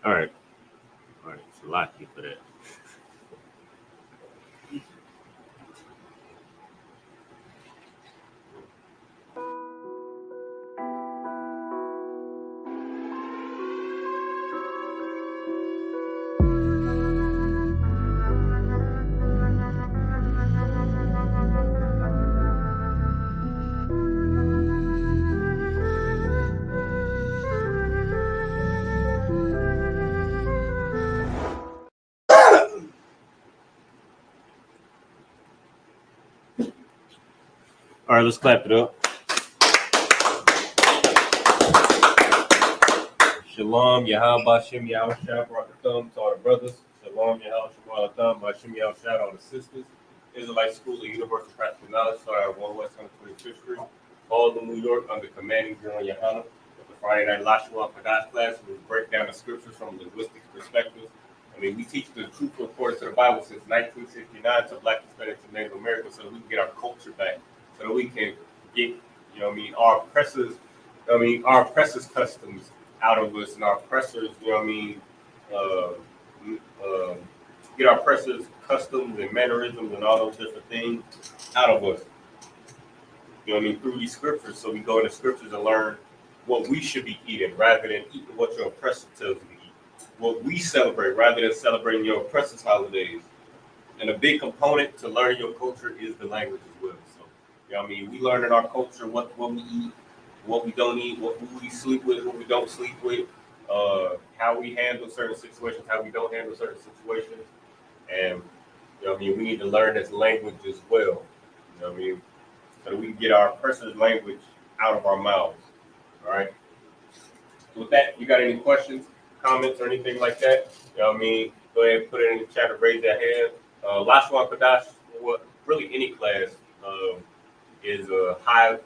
All right. Salaki for that. All right, let's clap it up. Shalom, Yahweh, Bashem, Yahweh, Shah, Barakatham to all the brothers. Shalom, Yahweh, Shabbat, Bashem, Yahweh, Shah, all the sisters. Israelite School of Universal Practical Knowledge, started at 1 West 125th Street, Halden, New York, under commanding General Yohana. With the Friday Night Lashawan Qadash class, we break down the scriptures from a linguistic perspective. I mean, we teach the truth according to the Bible since 1969 to Black, Hispanic, to Native American, so that we can get our culture back, so that we can get, our oppressors' customs out of us, and our oppressors, get our oppressors' customs and mannerisms and all those different things out of us. Through these scriptures. So we go into scriptures and learn what we should be eating rather than eating what your oppressor tells you to eat. What we celebrate rather than celebrating your oppressor's holidays. And a big component to learning your culture is the language as well. So, we learn in our culture what we eat, what we don't eat, who we sleep with, who we don't sleep with, how we handle certain situations, how we don't handle certain situations. And, we need to learn this language as well. So that we can get our person's language out of our mouths. All right. So with that, you got any questions, comments, or anything like that? Go ahead and put it in the chat or raise that hand. Lashawan Qadash, really any class is a high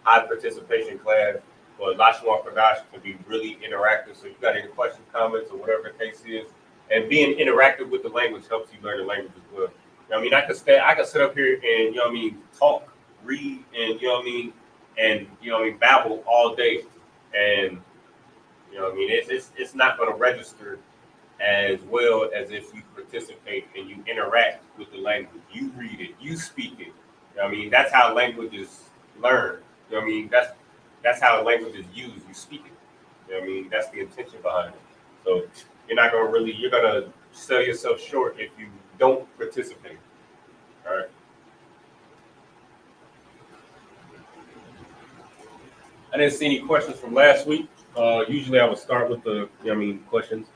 participation class. But Lashawan Qadash can be really interactive. So if you got any questions, comments, or whatever the case is, and being interactive with the language helps you learn the language as well. I could sit up here and talk, read, and babble all day, and it's not going to register as well as if you participate and you interact with the language. You read it, you speak it. That's how language is learned. That's how language is used. You speak it. That's the intention behind it. So you're going to sell yourself short if you don't participate. All right. I didn't see any questions from last week. Usually I would start with the, questions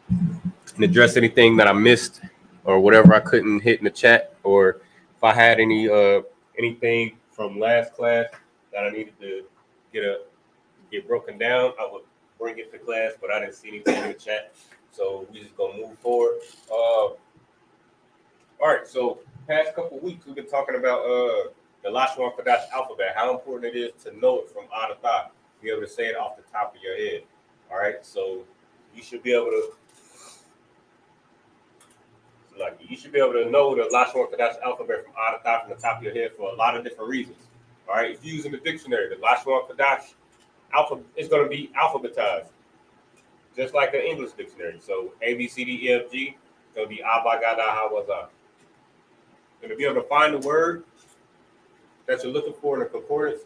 and address anything that I missed or whatever I couldn't hit in the chat, or if I had anything from last class that I needed to get broken down, I would bring it to class, but I didn't see anything in the chat. So we just gonna move forward. All right, so past couple weeks we've been talking about the Lashawan Qadash alphabet, how important it is to know it from out of thought, be able to say it off the top of your head. All right, so you should be able to know the Lashawan Qadash alphabet from out of thought from the top of your head for a lot of different reasons. All right, if you're using the dictionary, the Lashawan Qadash alphabet is going to be alphabetized, just like the English dictionary. So A, B, C, D, E, F, G, it's going to be Abba, Gada, Hawaza. And to be able to find the word that you're looking for in a concordance,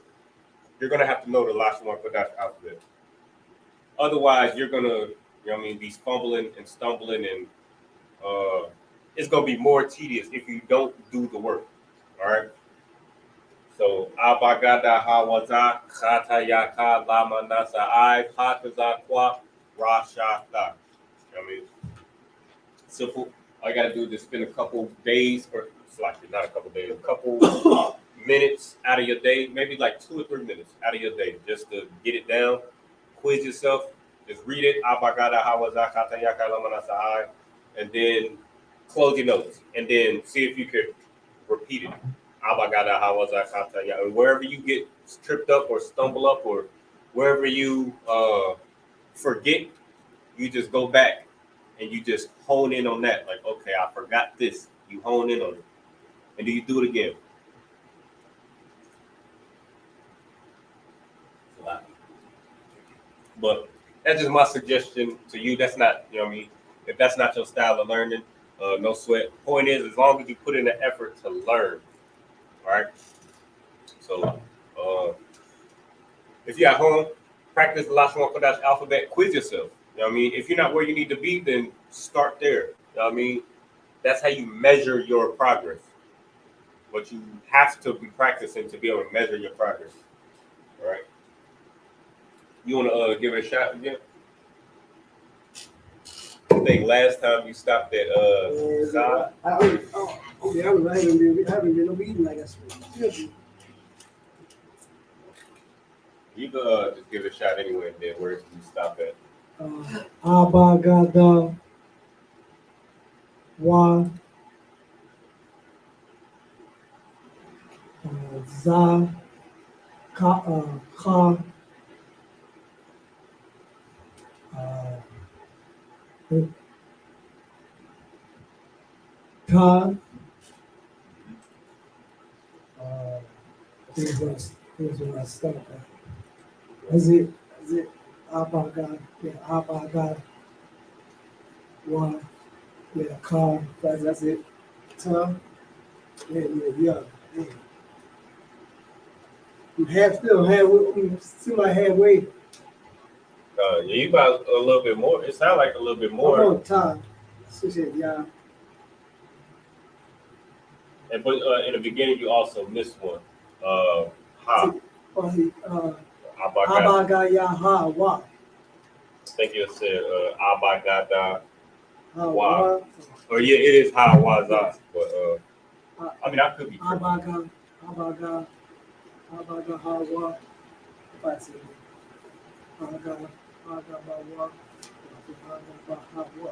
you're going to have to know the Lashawan Qadash alphabet. Otherwise, you're going to, be fumbling and stumbling, and it's going to be more tedious if you don't do the work. All right? So, Abagada Hawaza, Khata Yaka, Lama Nasa I, Pataza Kwa, Rashata. Simple. All you got to do is just spend a couple days, or slightly, not a couple days, a couple minutes out of your day, maybe like 2 or 3 minutes out of your day, just to get it down. Quiz yourself. Just read it. Abagada Hawaza, Khata Yaka, Lama Nasa I, and then close your notes, and then see if you could repeat it. And wherever you get tripped up or stumble up, or wherever you forget, you just go back and you just hone in on that. Like, okay, I forgot this. You hone in on it. And then you do it again. But that's just my suggestion to you. That's not, you know what I mean? If that's not your style of learning, no sweat. Point is, as long as you put in the effort to learn, all right? So, if you're at home, practice the Lashawan Qadash alphabet, quiz yourself. You know what I mean? If you're not where you need to be, then start there. You know what I mean? That's how you measure your progress. But you have to be practicing to be able to measure your progress. All right? You want to give it a shot again? I think last time you stopped at Zah. I haven't been obedient like that. You can just give it a shot anyway, and then where you stop at. Abagada wa za ka ka ta here's where I start at. Is it Abaga, yeah, Abaga, one, yeah, car, that's it. Ta, yeah. I'm still like halfway. Yeah, you got a little bit more. It sounds like a little bit more. I'm on time. Yeah. And but in the beginning, you also missed one. Ha. Abaga ya ha wa. I think you said Abagada Ha wa. wa. Or yeah, it is Ha wa za. But I mean, I could be. Abaga ha wa. If I say Abaga ba wa. Abaga ha wa.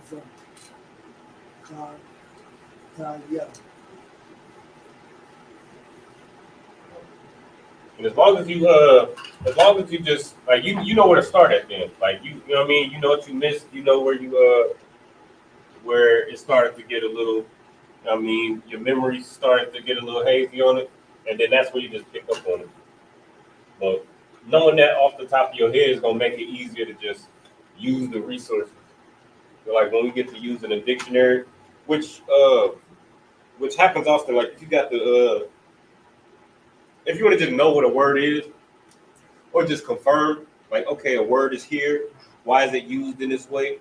So, yeah. And as long as you just like you know where to start at then. Like you know what I mean, you know what you missed, you know where you where it started to get a little, I mean, your memory started to get a little hazy on it, and then that's where you just pick up on it. But knowing that off the top of your head is gonna make it easier to just use the resources. So like when we get to using a dictionary, which happens often, like if you got the if you want to just know what a word is, or just confirm, like, okay, a word is here. Why is it used in this way?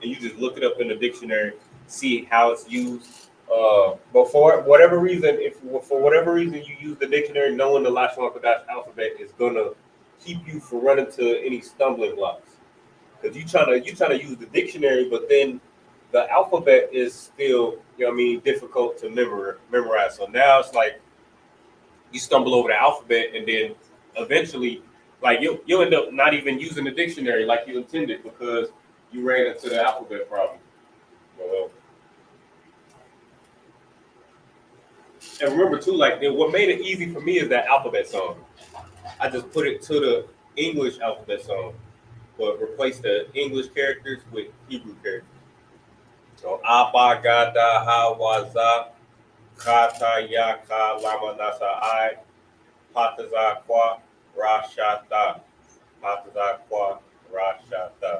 And you just look it up in the dictionary, see how it's used. But for whatever reason, you use the dictionary, knowing the Lashawan Qadash alphabet is gonna keep you from running to any stumbling blocks. Because you trying to use the dictionary, but then the alphabet is still, you know what I mean, difficult to memorize. So now it's like you stumble over the alphabet, and then eventually, like you'll end up not even using the dictionary like you intended because you ran into the alphabet problem. And remember too, like what made it easy for me is that alphabet song. I just put it to the English alphabet song, but replace the English characters with Hebrew characters. So Abagada Hawaza Kata Yaka Lama Nasa I Pataza Kwa Rashata. Pataza Kwa Rashata.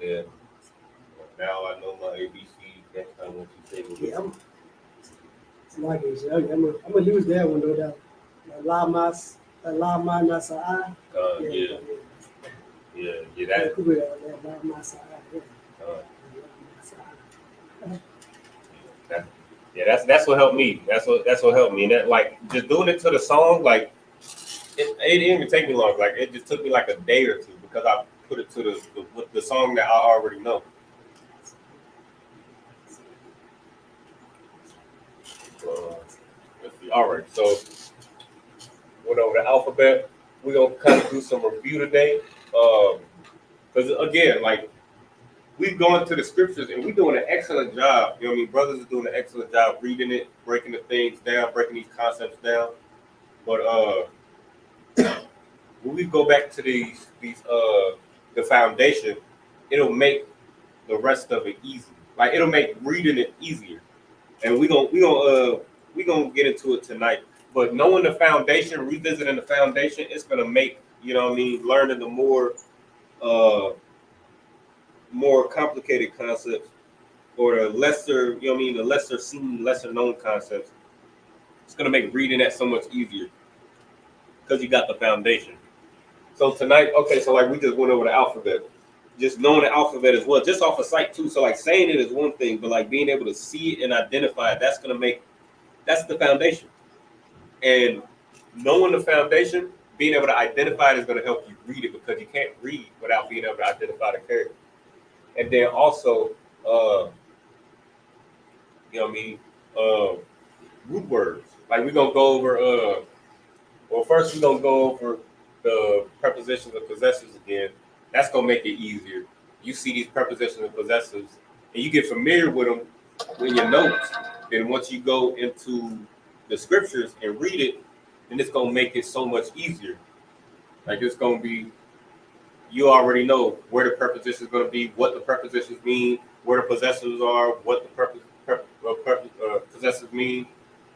Yeah. Now I know my ABC. Next time what you say. Yeah, I'm gonna use that one though. That Lama Nasa I. Yeah, that. Lama Nasa I. Yeah, that's what helped me. That's what helped me. And that, like, just doing it to the song, like it didn't even take me long. Like it just took me like a day or two because I put it to the song that I already know. Let's see. All right, so went over the alphabet. We're gonna kind of do some review today. Because again, like we've gone to the scriptures and we're doing an excellent job. You know what I mean? Brothers are doing an excellent job reading it, breaking the things down, breaking these concepts down. But when we go back to the foundation, it'll make the rest of it easy. Like it'll make reading it easier. And we gonna get into it tonight. But knowing the foundation, revisiting the foundation, it's gonna make learning the more complicated concepts, or the lesser, the lesser seen, lesser known concepts, it's gonna make reading that so much easier because you got the foundation. So tonight, okay, so like we just went over the alphabet. Just knowing the alphabet as well, just off of sight too. So like saying it is one thing, but like being able to see it and identify it, that's the foundation. And knowing the foundation, being able to identify it is going to help you read it, because you can't read without being able to identify the character. And then also, you know what I mean, root words. Like we're gonna go over. Well, first we're gonna go over the prepositions and possessors again. That's gonna make it easier. You see these prepositions and possessors, and you get familiar with them in your notes. Then once you go into the scriptures and read it, then it's gonna make it so much easier. Like it's gonna be, you already know where the preposition is gonna be, what the prepositions mean, where the possessors are, what the possessors mean,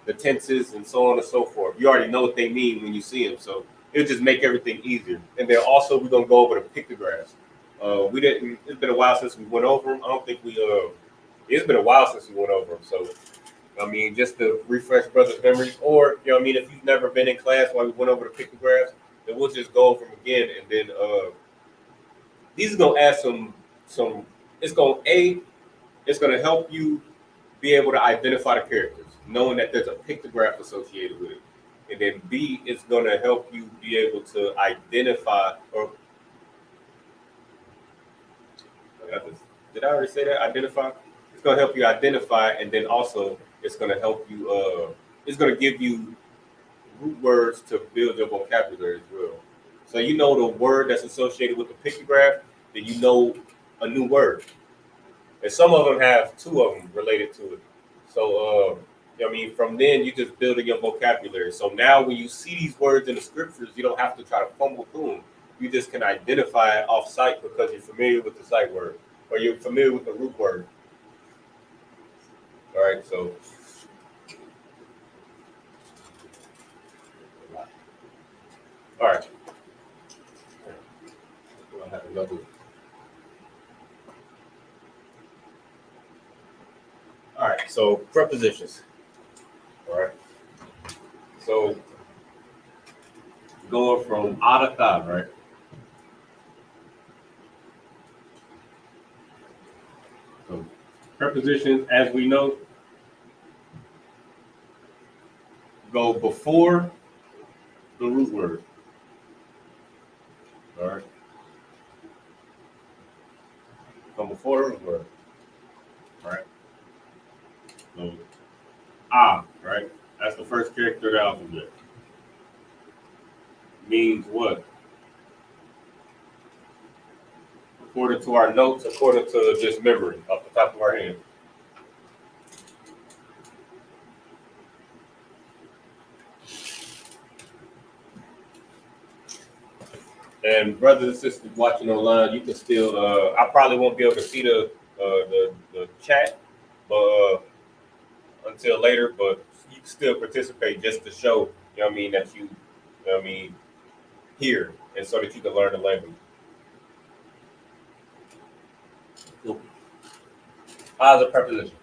the tenses, and so on and so forth. You already know what they mean when you see them, so it'll just make everything easier. And then also we're gonna go over the pictographs. We didn't. It's been a while since we went over them. I don't think we. It's been a while since we went over them. So, I mean, just to refresh brothers' memories, or if you've never been in class while we went over the pictographs, then we'll just go over them again. And then these are gonna add some. It's gonna help you be able to identify the characters, knowing that there's a pictograph associated with it. And then B, it's gonna help you be able to identify, or did I already say that? Identify. It's gonna help you identify, and then also it's gonna help you. It's gonna give you root words to build your vocabulary as well. So you know the word that's associated with the pictograph, then you know a new word. And some of them have two of them related to it. So, from then you just building your vocabulary. So now when you see these words in the scriptures, you don't have to try to fumble through them. You just can identify it off sight because you're familiar with the sight word, or you're familiar with the root word. All right, so. All right. I have another. All right, so prepositions. All right. So going from A to Ta, right? So prepositions, as we know, go before the root word. All right. Come before the root word. All right. So A, right? That's the first character of the alphabet. Means what? According to our notes, according to just memory off the top of our head. And brothers and sisters watching online, you can still. I probably won't be able to see the chat, but until later. But you can still participate just to show, that you, hear, and so that you can learn the language. As a preposition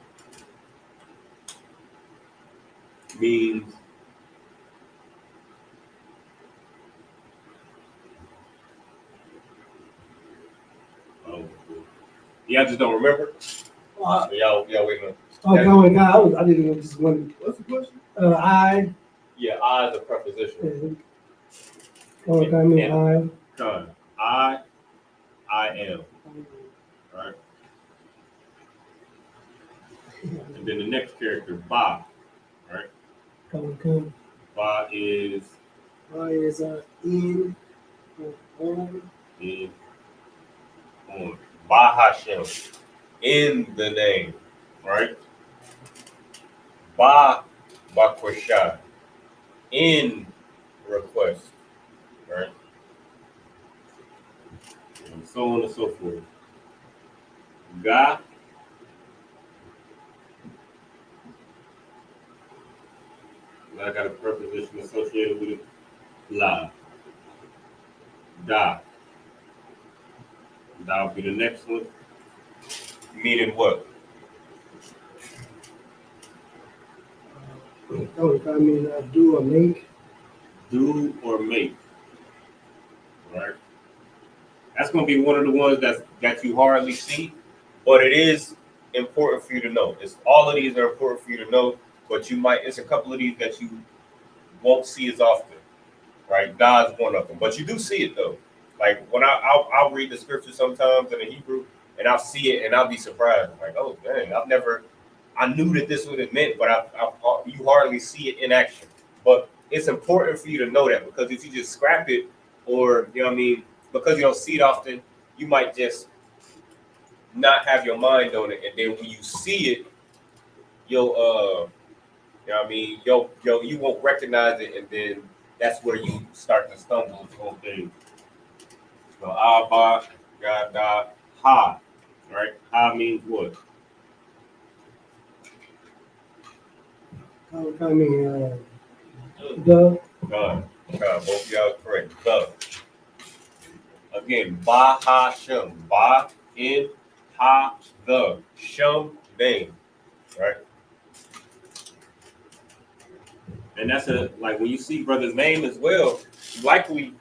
means y'all just don't remember. Y'all waiting on. Okay, I didn't just one. What's the question? I. Yeah, I is a preposition. Okay, I mean I. Con. I am. Right. And then the next character, Ba. Right. Come. Ba is. Ba is in. On. In. On. Ba Hashem. In the name. Right. Ba Bakwasha. In request. Right. And so on and so forth. Ga. I got a preposition associated with it. La. Da. That'll be the next one. Meaning what? I mean, do or make. Do or make. Right? That's going to be one of the ones that you hardly see, but it is important for you to know. It's all of these are important for you to know, but it's a couple of these that you won't see as often, right? God's one of them, but you do see it though. Like when I'll read the scripture sometimes in the Hebrew, and I'll see it, and I'll be surprised, like, oh dang, I knew that this would have meant, but you hardly see it in action. But it's important for you to know that, because if you just scrap it, or you know what I mean, because you don't see it often, you might just not have your mind on it, and then when you see it, you'll you know what I mean, you won't recognize it, and then that's where you start to stumble on things. So Abba, Gada, Ha, right? Ha means what? I mean, the. God. Both of y'all correct. The. Again, Ba Ha Shem. Ba in Ha the. Shem name. Right? And that's like when you see brother's name as well, likely,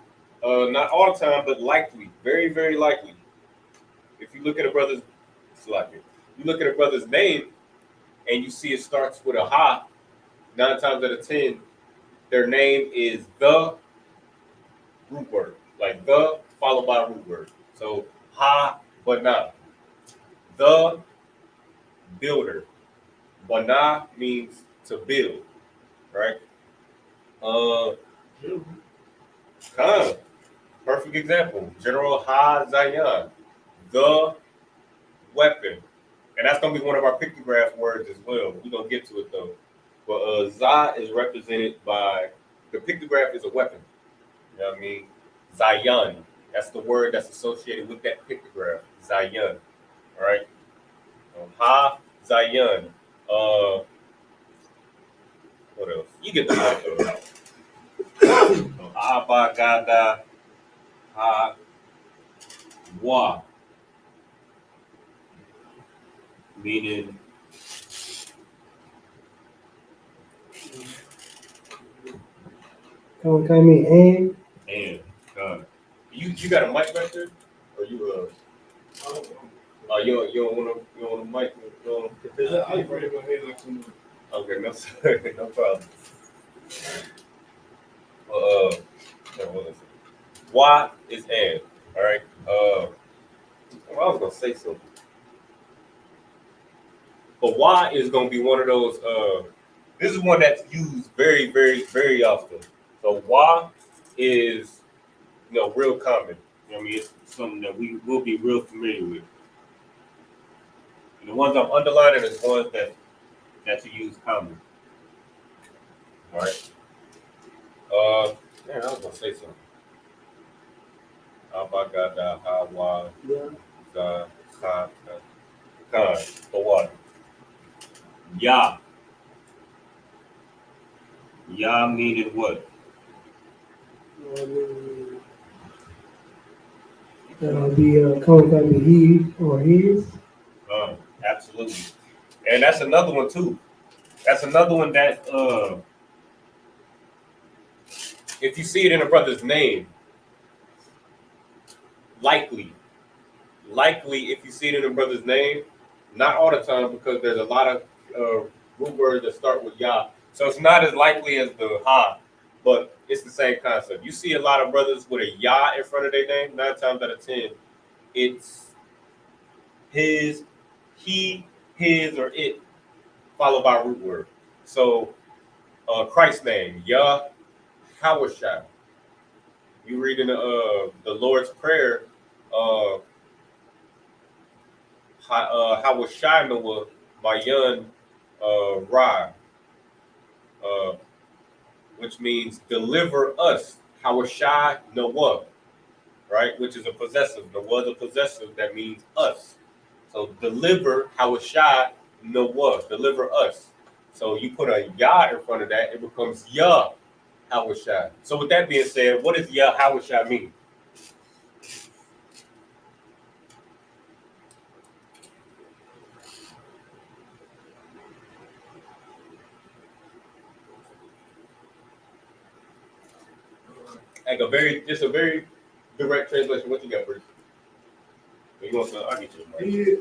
not all the time, but likely, very, very likely. If you look at a brother's name and you see it starts with a Ha, 9 times out of 10, their name is the root word. Like the followed by a root word. So Ha Bana. The builder. Bana means to build. Right? Kind of. Perfect example. General Ha Zayan. The weapon. And that's gonna be one of our pictograph words as well. We're gonna get to it though. But Za is represented by, the pictograph is a weapon. You know what I mean? Zayan. That's the word that's associated with that pictograph. Zayan. All right. Ha Zayan. What else? You get the point though. Abba Gada Ha Wa. Meaning I mean, and. You got a mic right there? Or you you don't want a mic? I ready to go ahead like some. Okay, no sorry, no problem. What is it? Why is and? All right. I was gonna say something, but why is gonna be one of those. This is one that's used very, very, very often. So why is real common. You know what I mean? It's something that we will be real familiar with. And the ones I'm underlining is ones that you use common. All right. Man, I was gonna say something. Abagada, Hawa, Za, Sa, Khan. For what? Ya. Ya meaning what? The calling me he or his. Absolutely. And that's another one too. That's another one that if you see it in a brother's name, likely if you see it in a brother's name, not all the time, because there's a lot of root words that start with Yah. So it's not as likely as the Ha, but it's the same concept. You see a lot of brothers with a Yah in front of their name, 9 times out of 10, it's his, he, his, or it, followed by a root word. So Christ's name, Yah Hawashai. You read in the Lord's Prayer, Hawashai Noah Mayan Ra, which means deliver us. Hawashai Noah, right? Which is a possessive. Noah is a possessive that means us. So deliver Hawashai Noah, deliver us. So you put a Yah in front of that, it becomes Yah Hawashai. So with that being said, what does Yah Hawashai mean? Like just a very direct translation. What you got, Bruce? You want some? I'll get you. He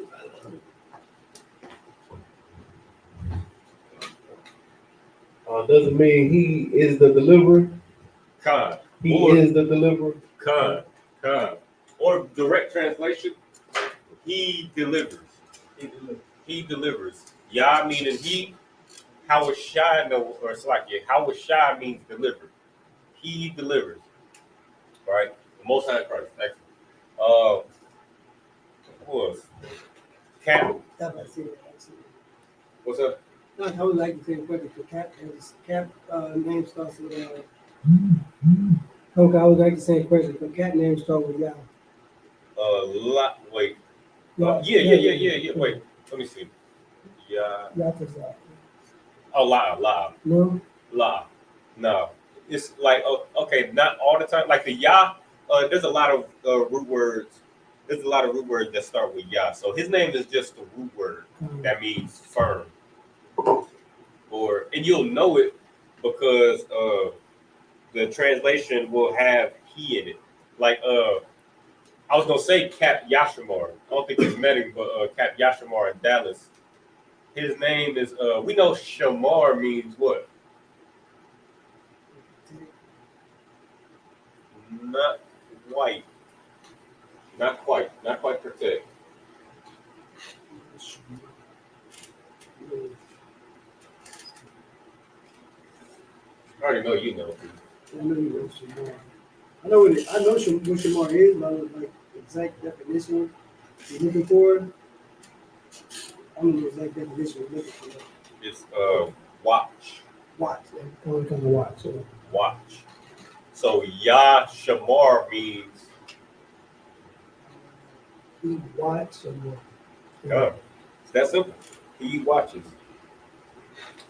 doesn't mean he is the deliverer. Khan. He Or is the deliverer. Khan. Or direct translation, he delivers. He delivers. Yah meaning he. Hawashai or it's like Hawashai means deliver. He delivers. Right? The Most High Christ. Excellent. Who else? Cap. That's what I said. Actually. What's up? No, I would like to say quickly for Cap name starts with okay, I would like to say quickly for Cap name starts with Yah. Wait. Yeah. Wait. Let me see. Yeah. Yah is that. Oh, La. No. La. No. It's like, okay, not all the time. Like the Yah, there's a lot of root words. There's a lot of root words that start with Yah. So his name is just the root word that means firm. And you'll know it because the translation will have he in it. Like I was gonna say Cap Yashamar. I don't think he's met him, but Cap Yashamar in Dallas. His name is we know Shamar means what? Not white. Not quite protect. I already know you know. I know you know Shamar. I know what Shamar is, but like exact definition you're looking for. I don't know the exact definition you're looking for. It's watch. Watch. Only come to watch. So. Watch. So Yah Shamar means He watch and it's that simple. He watches.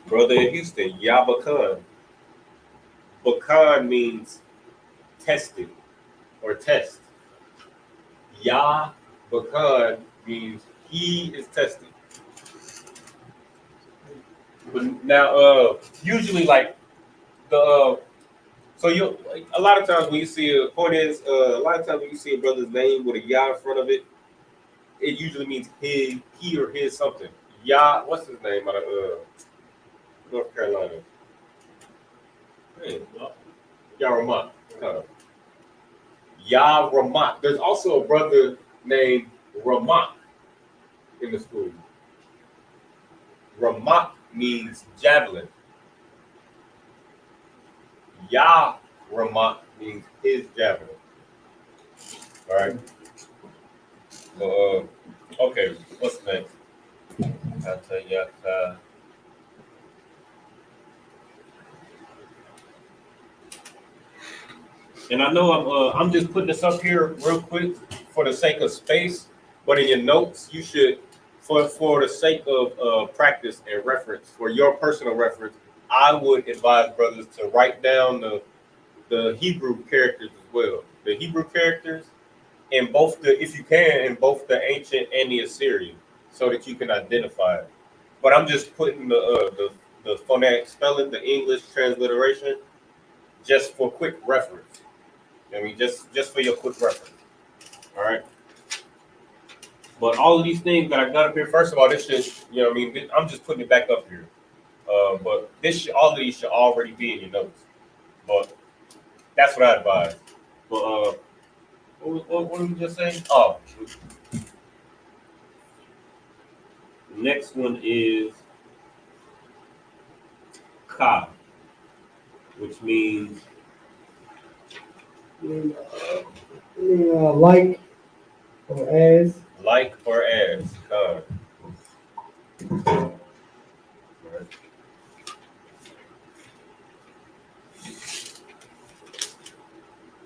Brother in Houston, Yah Bakan. Bakan means tested or test. Yah Bakan means he is tested. But now, usually like the so you a lot of times when you see a brother's name with a Yah in front of it, it usually means he or his something. Yah, what's his name out of North Carolina? Hey, Yah Ramat. Yah Ramat. There's also a brother named Ramat in the school. Ramat means javelin. Yah Ramat means his javelin. All right. So, okay, what's next? And I know I'm just putting this up here real quick for the sake of space, but in your notes you should, for the sake of practice and reference, for your personal reference, I would advise brothers to write down the Hebrew characters as well. The Hebrew characters in both if you can, in both the ancient and the Assyrian, so that you can identify it. But I'm just putting the phonetic spelling, the English transliteration, just for quick reference. I mean, just for your quick reference. All right. But all of these things that I got up here, first of all, this should, I mean, I'm just putting it back up here. But all of these should already be in your notes. But that's what I advise. But what did we just say? Oh, the next one is ka, which means like or as. Like or as. Ka.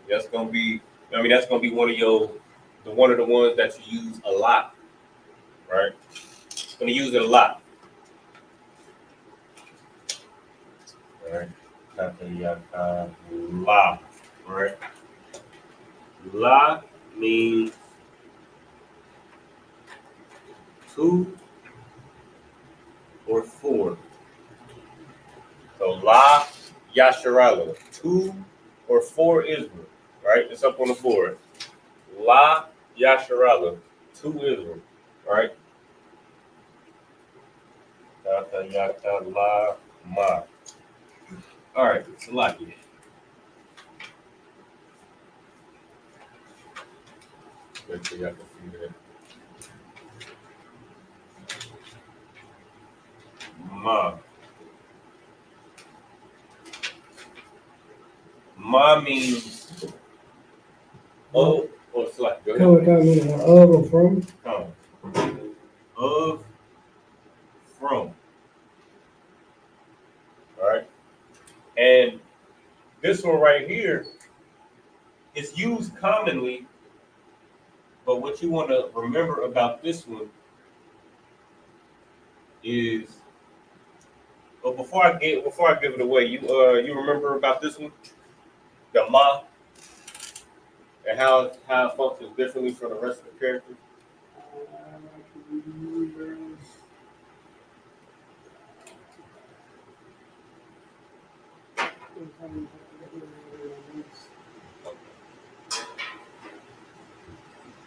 That's gonna be one of the ones that you use a lot, right? Gonna use it a lot. All right. La, right? La means two or four. So la yasharala, two or for Israel, right? It's up on the board. La Yasharala, to Israel, right? Yata yata la ma. All right, Salaki. Make sure y'all can see that. Ma. Ma means of, or Salaki, go ahead. Come meaning of or from. Come. Of, from. All right. And this one right here is used commonly, but what you want to remember about this one is, well, before I give it away, you remember about this one, the ma, and how it functions differently from the rest of the characters.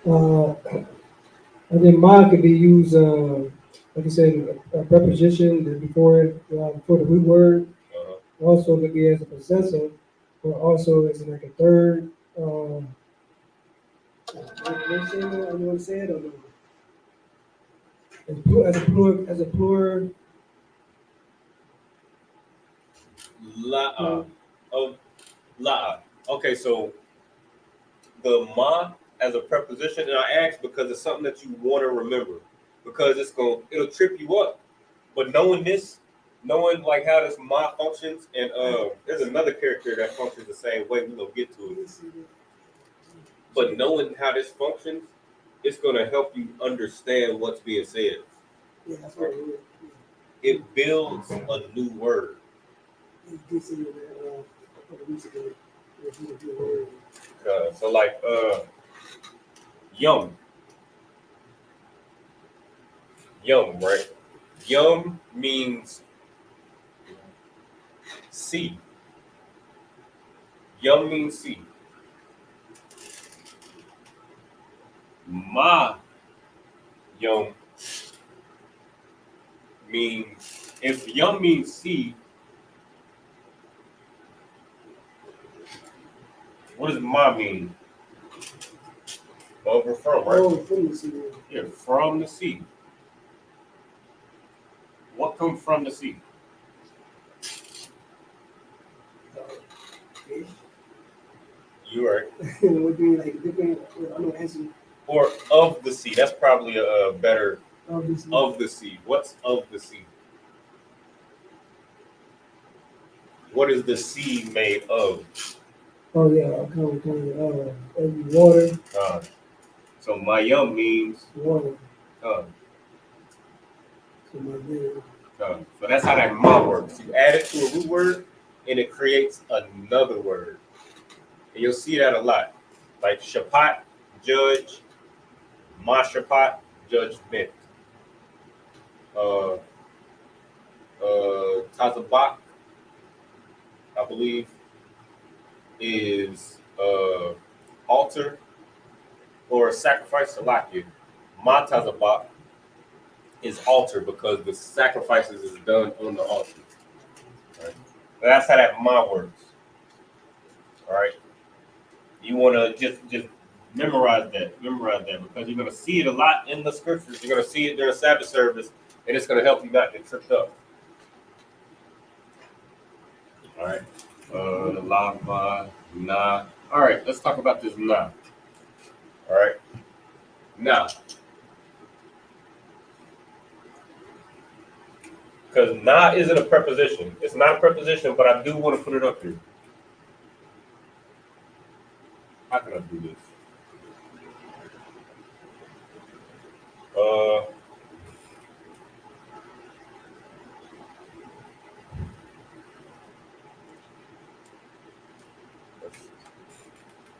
I think ma could be used, like you said, a preposition that before the root word. Uh-huh. Also could be as a possessor, but also as like a third. Definition, I want to say it, or no? As a plural. La, of la. Okay, so the ma as a preposition, and I ask because it's something that you want to remember, because it'll trip you up. But knowing like how this ma functions, and there's another character that functions the same way. We're gonna get to it. But knowing how this functions, it's gonna help you understand what's being said. Yeah, that's what It builds a new word. So like yum, right? Yum means sea. Yum means sea. Ma yum means, if yum means sea, what does ma mean? Over from, right? Oh, from the sea. Yeah, from the sea. What comes from the sea? Fish. You're right. What do you mean, like different? I know answer. Or of the sea. That's probably a better, Obviously. of the sea. What's of the sea? What is the sea made of? Oh yeah, water. So my yum means Water. uh, So my name. so that's how that ma works. You add it to a root word, and it creates another word. And you'll see that a lot. Like shapat, judge, ma shapat, judgment. Tazabak, I believe, is altar or sacrifice to Lakia. Ma tazabak is altar because the sacrifices is done on the altar. Right? That's how that ma works. All right. You want to just memorize that because you're going to see it a lot in the scriptures. You're going to see it during Sabbath service, and it's going to help you not get tripped up. All right. Lava, nah. All right. Let's talk about this nah. All right. Nah. Because nah isn't a preposition. It's not a preposition, but I do want to put it up here. How can I do this?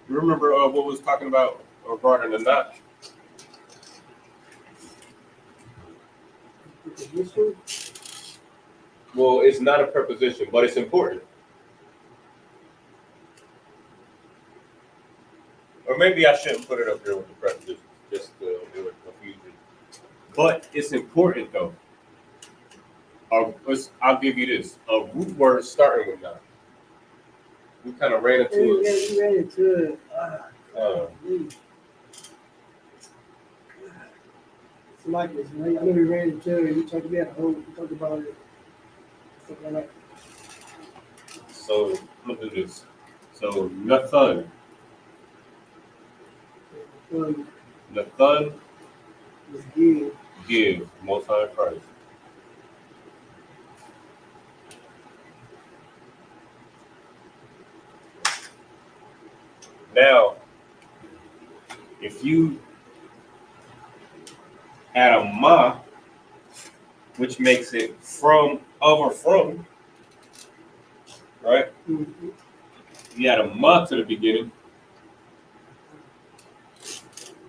You remember what we was talking about regarding the not? Well, it's not a preposition, but it's important. Or maybe I shouldn't put it up there with the prepositions, just to avoid confusion. But it's important though. I'll give you this: a root word starting with now. We kind of ran into it. Yeah, you ran into it. It's like this, man. I know we ran into it. We talked about it. Stuff like that. So I'm gonna do this. So Nathan It's give. give Most High Christ. Now, if you add a ma, which makes it from, of, or from, right? Mm-hmm. You add a ma to the beginning.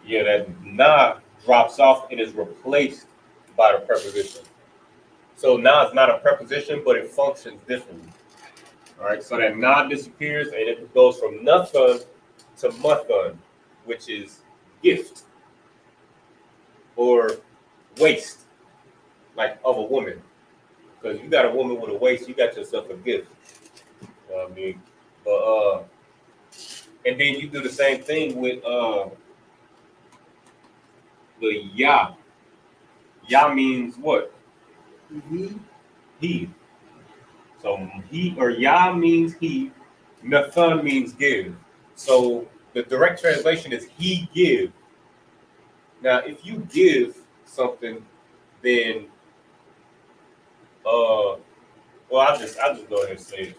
Yeah, that na drops off and is replaced by the preposition. So na is not a preposition, but it functions differently. All right, so that na disappears and it goes from nothing to muthun, which is gift or waste, like of a woman. Because you got a woman with a waist, you got yourself a gift. You know what I mean? But and then you do the same thing with the ya. Ya means what? He. So he or ya means he. Nathan means give. So the direct translation is he give. Now, if you give something, then I'll just go ahead and say it.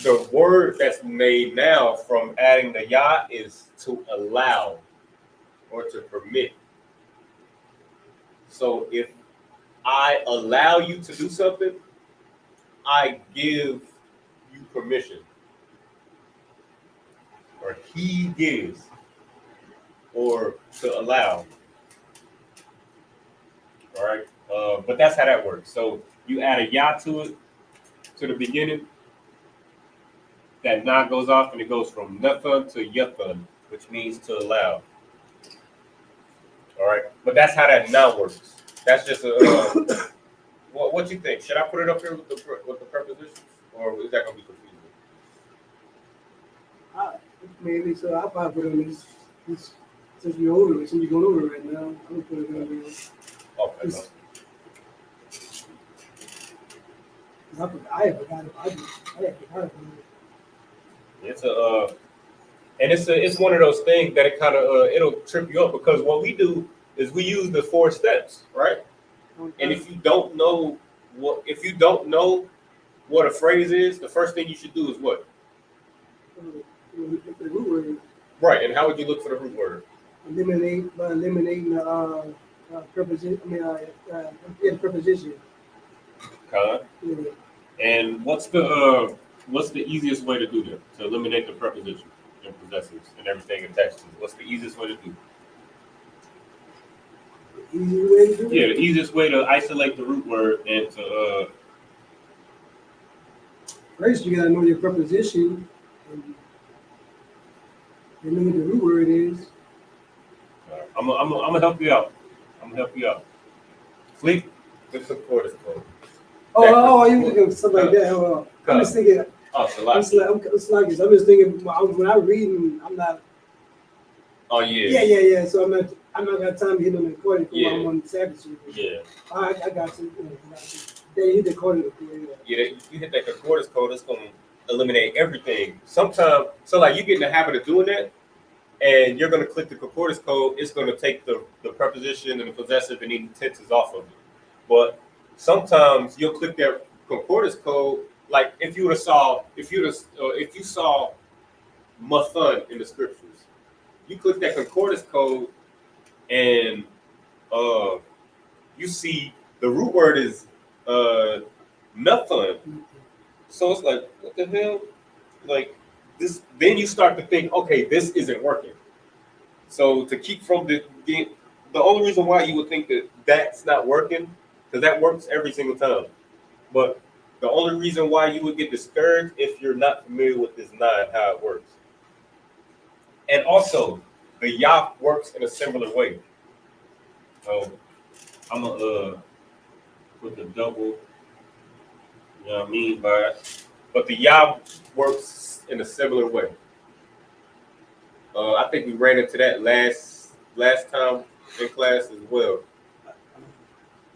The word that's made now from adding the ya is to allow or to permit. So if I allow you to do something, I give you permission. Or he gives, or to allow. All right, but that's how that works. So you add a ya to it, to the beginning. That na goes off and it goes from nothing to yathan, which means to allow. All right, but that's how that na works. That's just a. What you think? Should I put it up here with the prepositions, or is that gonna be confusing? Maybe so. I'll probably put on this since we're over it, since we're going over it right now. I'm gonna put it on there. Okay. I had forgot about it. It's it's one of those things that it kind of it'll trip you up, because what we do is we use the 4 steps, right? And if you don't know what a phrase is, the first thing you should do is what? The root word. Right. And how would you look for the root word? Eliminating the preposition. The preposition. Yeah. And what's the easiest way to do that? To eliminate the preposition and possessives and everything attached to it. What's the easiest way to do? Easy way to do it? Yeah, the easiest way to isolate the root word and to first you gotta know your preposition and know what the root word is. I'm gonna help you out. Fleet, this support is called. Oh, you looking for something like that? I'm just thinking. Oh, I'm just thinking when I'm reading, I'm not. Oh yeah. Yeah. So I'm not got time to hit on the recording while I'm on the Sabbath service. Yeah. I got you. Yeah, you hit the recording. Yeah, you hit that concordance code, it's gonna eliminate everything. Sometimes, so like you get in the habit of doing that, and you're gonna click the concordance code, it's gonna take the preposition and the possessive and any tenses off of it. But sometimes you'll click that concordance code, like if you saw Mathun in the scriptures, you click that concordance code and you see the root word is nothing. So it's like, what the hell? Like this, then you start to think, okay, this isn't working. So to keep from the only reason why you would think that that's not working, because that works every single time. But the only reason why you would get discouraged if you're not familiar with this nine, how it works. And also, the Yah works in a similar way. So I'm gonna put the double, you know what I mean, but the Yah works in a similar way. I think we ran into that last time in class as well.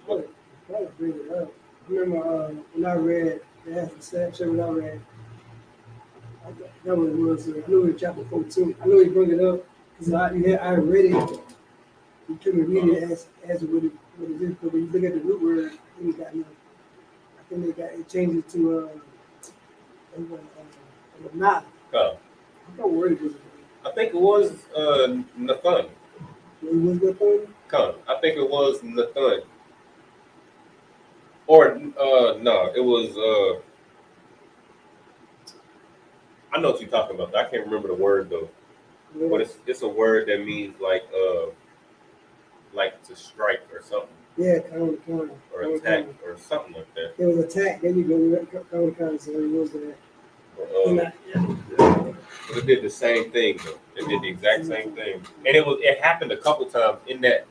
Probably bring it up. I remember when I read the Acts of Snapchat, when I read, that was I know in chapter 14. I know he brought it up because I read it. You couldn't read it as what it is, but when you look at the root word, then you got no. I think they got it changed to not. Uh, I forgot what word it was. I think it was Nathan. It was that thing. I think it was Nathan. Or no, it was I know what you're talking about. I can't remember the word though. But it's a word that means like to strike or something. Yeah, kind. Or attack or something like that. It was attack. There you go. Kind. So it was that. It did the same thing though. It did the exact same thing, and it happened a couple times in that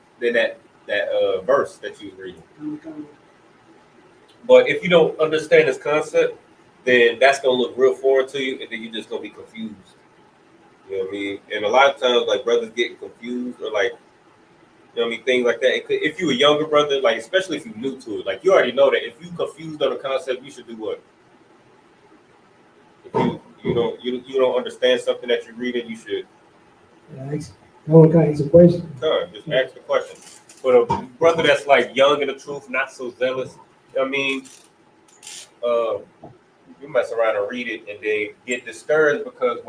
verse that you was reading. But if you don't understand this concept, then that's gonna look real foreign to you, and then you're just gonna be confused. You know what I mean? And a lot of times, like brothers getting confused or like, you know what I mean, things like that. If you a younger brother, like especially if you're new to it, like you already know that if you confused on a concept, you should do what? If you don't understand something that you're reading, you should. No one can answer a question. Just ask the question. But a brother that's like young in the truth, not so zealous, you know what I mean, you mess around and read it and then get discouraged because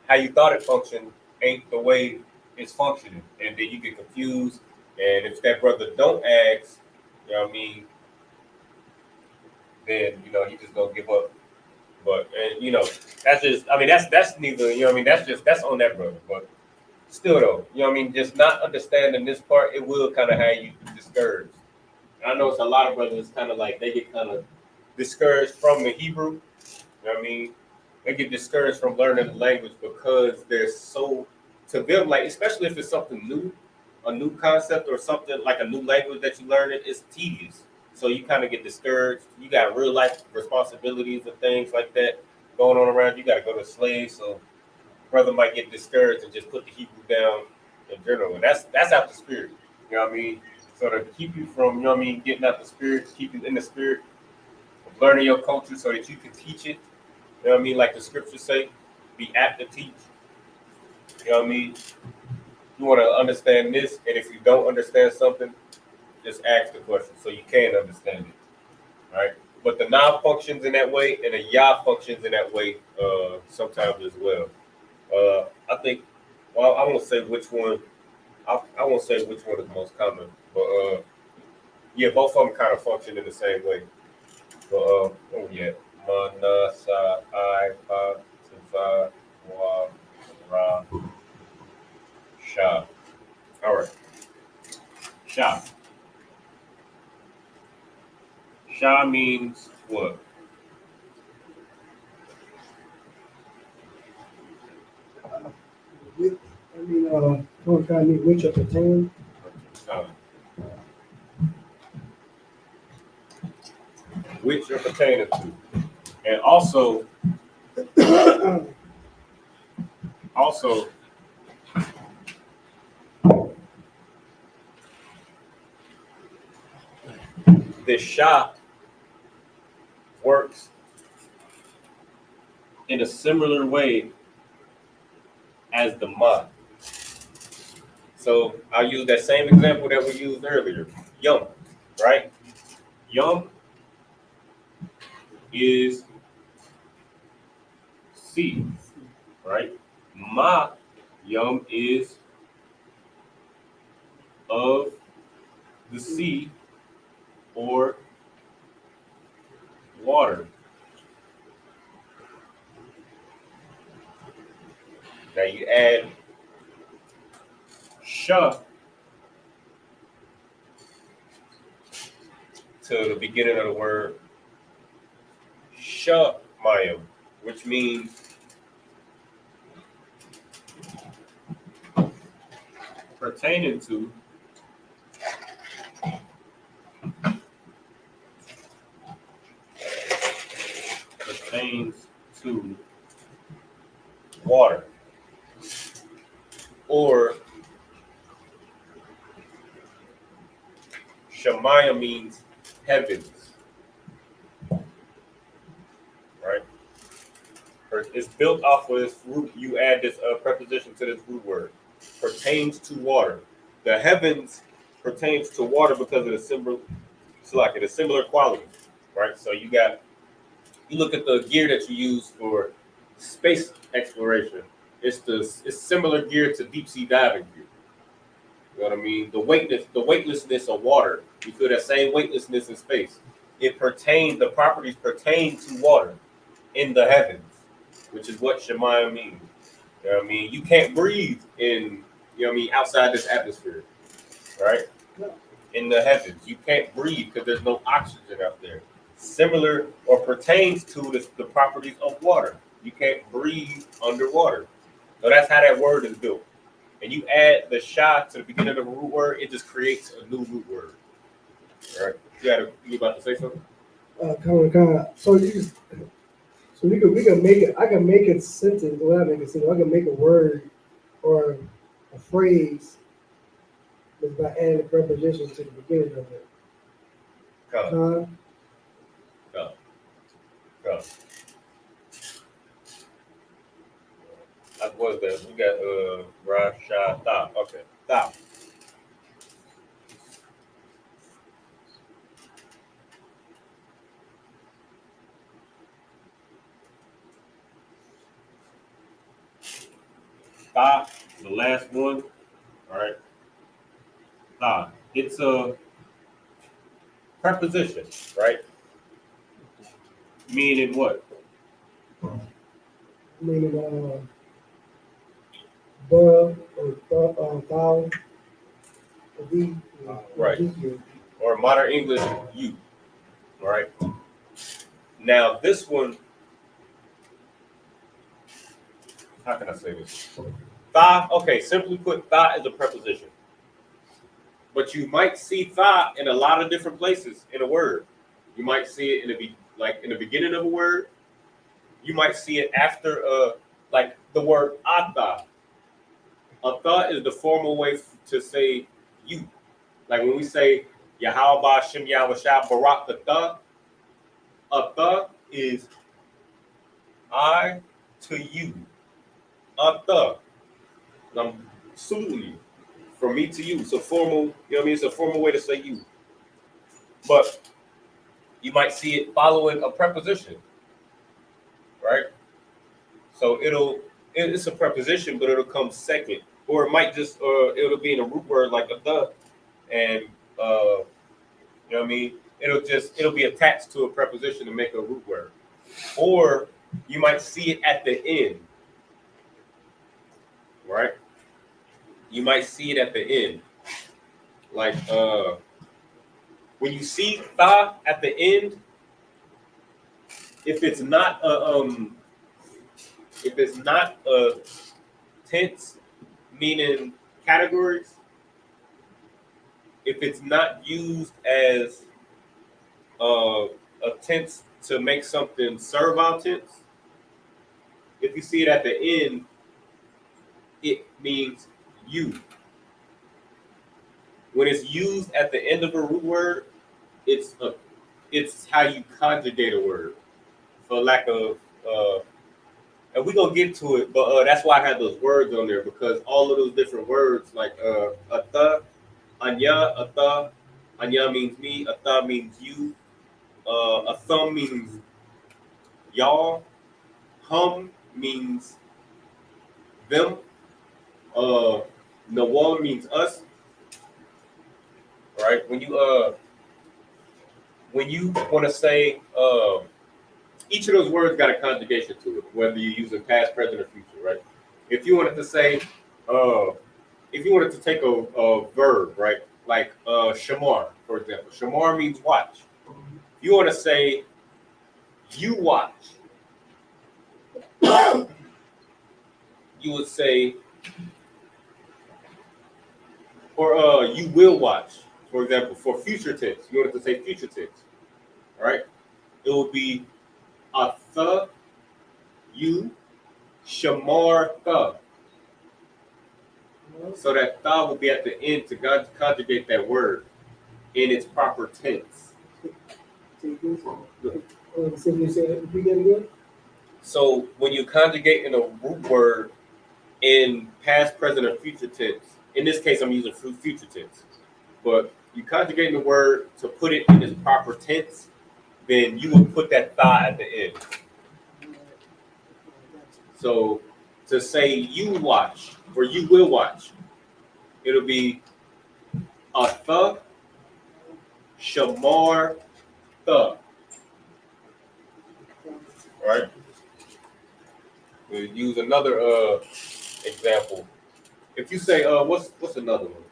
how you thought it functioned ain't the way it's functioning. And then you get confused. And if that brother don't ask, you know what I mean, then, he just gonna give up. But, and, that's just, I mean, that's neither, you know what I mean, that's on that brother. But still though, you know what I mean, just not understanding this part, it will kind of have you discouraged. And I know it's a lot of brothers kind of like, they get kind of discouraged from the Hebrew. You know what I mean? They get discouraged from learning the language because they're so, to them, like, especially if it's something new, a new concept or something like a new language that you learn, it's tedious. So you kind of get discouraged. You got real life responsibilities and things like that going on around. You got to go to slave. So brother might get discouraged and just put the Hebrew down in general. And that's out the spirit. You know what I mean? So to keep you from, you know what I mean, getting out the spirit, keep you in the spirit, learning your culture so that you can teach it. You know what I mean? Like the scriptures say, be apt to teach. You know what I mean? You want to understand this, and if you don't understand something, just ask the question so you can understand it. All right? But the Now functions in that way, and the Yah functions in that way sometimes as well. I think, well, I won't say which one. I won't say which one is most common, but yeah, both of them kind of function in the same way. But oh yeah, Manasa I Pa Tifa Wa Ra Sha. All right, Sha. Sha means what? What kind of which of the ten? Which you're pertaining to, and also the Sha works in a similar way as the Ma. So I'll use that same example that we used earlier. Yum, right? Yum is sea, right? Ma, yum is of the sea or water. Now you add sha to the beginning of the word shamayim, which means pertaining to pertains to water, or Shemaya means heavens, right? Or it's built off of this root. You add this preposition to this root word. Pertains to water. The heavens pertains to water because of the similar, it's like a similar quality, right? So you look at the gear that you use for space exploration. It's similar gear to deep sea diving gear. You know what I mean? The weightlessness of water. You feel that same weightlessness in space. The properties pertain to water in the heavens, which is what Shemaya means. You know what I mean? You can't breathe in, you know what I mean, outside this atmosphere, right? In the heavens. You can't breathe because there's no oxygen out there. Similar or pertains to the properties of water. You can't breathe underwater. So that's how that word is built. And you add the sha to the beginning of a root word, it just creates a new root word. All right? You about to say something? So we can make it. I can make a sentence. Well, I make a sentence. I can make a word or a phrase just by adding a preposition to the beginning of it. Go. What is that? We got Rasha Tha. Okay. Tha. Tha, the last one. All right. Tha. It's a preposition, right? Meaning what? Meaning the or thou, or the, Right. Or modern English, you. All right. Now this one, how can I say this? Tha, okay, simply put, tha is a preposition. But you might see tha in a lot of different places in a word. You might see it in the beginning of a word. You might see it after like the word ata. Ata is the formal way to say you. Like when we say Yahweh Shem Yahweh Shah Barak Ata, Ata is I to you. Ata. I'm saluting you. From me to you. It's a formal, you know what I mean? It's a formal way to say you. But you might see it following a preposition, right? So it's a preposition, but it'll come second. Or it might just, it'll be in a root word like a the, and, you know what I mean? It'll be attached to a preposition to make a root word. Or you might see it at the end, right? You might see it at the end. Like, when you see tha at the end, if it's not a tense, meaning categories, if it's not used as a tense to make something servile tense, if you see it at the end, it means you. When it's used at the end of a root word, it's how you conjugate a word. For lack of and we're gonna get to it, but that's why I had those words on there, because all of those different words, like ata, anya means me, ata means you, a thumb means y'all, hum means them, nawal means us, right? When you want to say each of those words got a conjugation to it, whether you're using past, present, or future, right? If you wanted to say, if you wanted to take a verb, right, like shamar, for example, shamar means watch. If you want to say, you watch, you would say, Or you will watch, for example, for future tense. You wanted to say future tense, all right? It will be atha you shamar tha. So that tha will be at the end to conjugate that word in its proper tense. So when you conjugate in a root word in past, present, or future tense, in this case I'm using future tense, but you conjugate the word to put it in its proper tense, then you will put that tha at the end. So to say you watch or you will watch, it'll be atha shamar tha. Right? We'll use another example. If you say what's another one?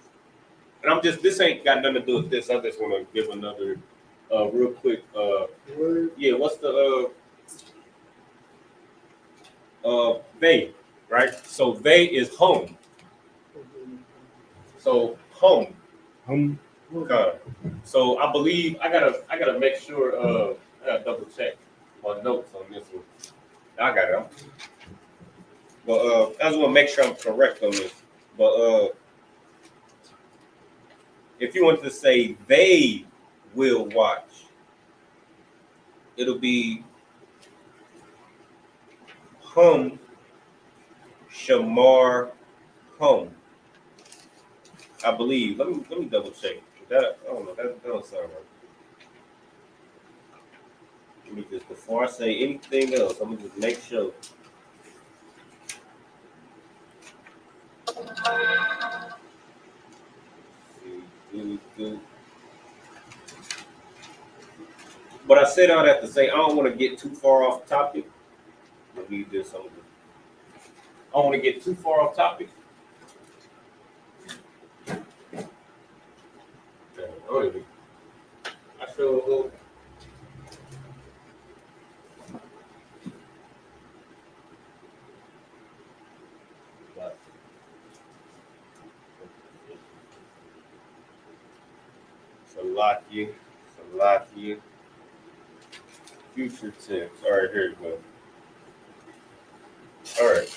And this ain't got nothing to do with this. I just want to give another real quick yeah, what's the they, right? So they is home. So home. So I believe I gotta make sure I gotta double check my notes on this one. I got it. But I just want to make sure I'm correct on this. But if you want to say they will watch, it'll be hum shamar hum. I believe. Let me double check. That I don't know. That don't sound right. Let me just before I say anything else, I'm gonna just make sure. But I said all that to say I don't want to get too far off topic. Let me do something. I don't want to get too far off topic. I feel a little. Salakia. Future tense. All right, here we go. All right.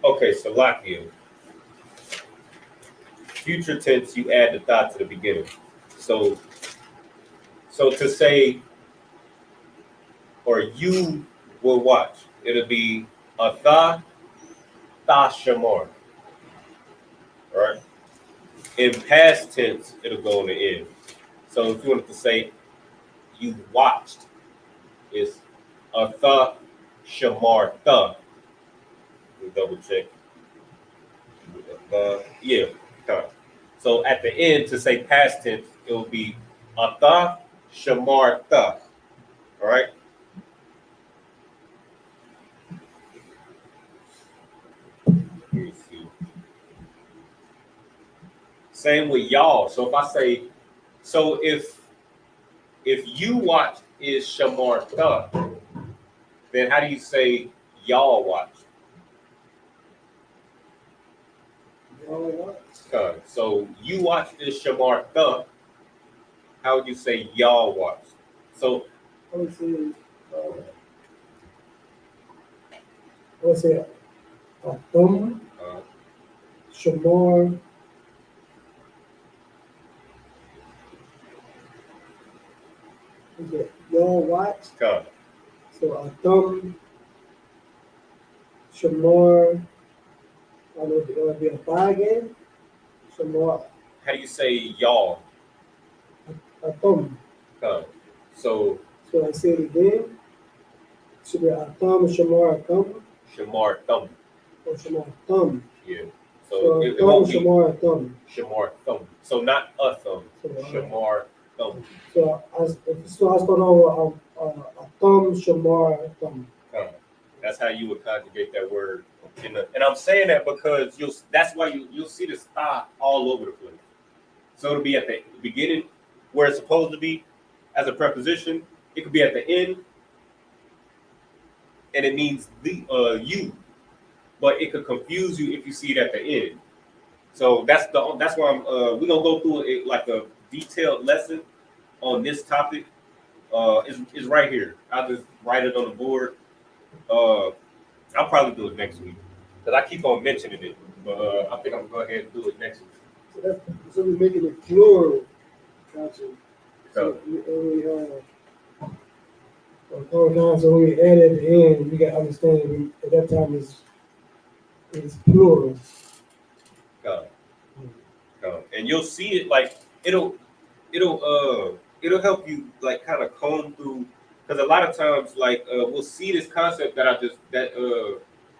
Okay, Salakia. Future tense, you add the thought to the beginning. So to say, or you will watch, it'll be atha tha shamar. All right. In past tense, it'll go on the end. So if you wanted to say you watched, it's atha shamar tha. We double check. Yeah. So at the end, to say past tense, it will be atha shamar tha. All right. Let me see. Same with y'all. So if I say, so if you watch is shamar tha, then how do you say y'all watch? So you watch is shamar tha. How would you say y'all watch? So I would say Atum, Shamar, y'all watch. So Atum, Shamar, I don't know if it's going to be a bar again. Shamar. How do you say y'all? Atum. So I say it again. Should be Atum, Shamar, Atum. Shamar thumb. Or Shamar thumb. Yeah. So it won't be Shamar thumb. Shamar thumb. So not a thumb. Shamar thumb. So I start over a thumb, Shamar thumb. That's how you would conjugate that word. And I'm saying that because that's why you'll see this tha all over the place. So it'll be at the beginning where it's supposed to be as a preposition. It could be at the end, and it means the you. but it could confuse you if you see it at the end. So that's why we're gonna go through it like a detailed lesson on this topic. Is right here. I'll just write it on the board. I'll probably do it next week because I keep on mentioning it. But I think I'm gonna go ahead and do it next week. So we're making it plural. Gotcha. So So when we add at the end, we got to understand at that time it's plural. And you'll see it like it'll help you like kind of comb through because a lot of times like we'll see this concept that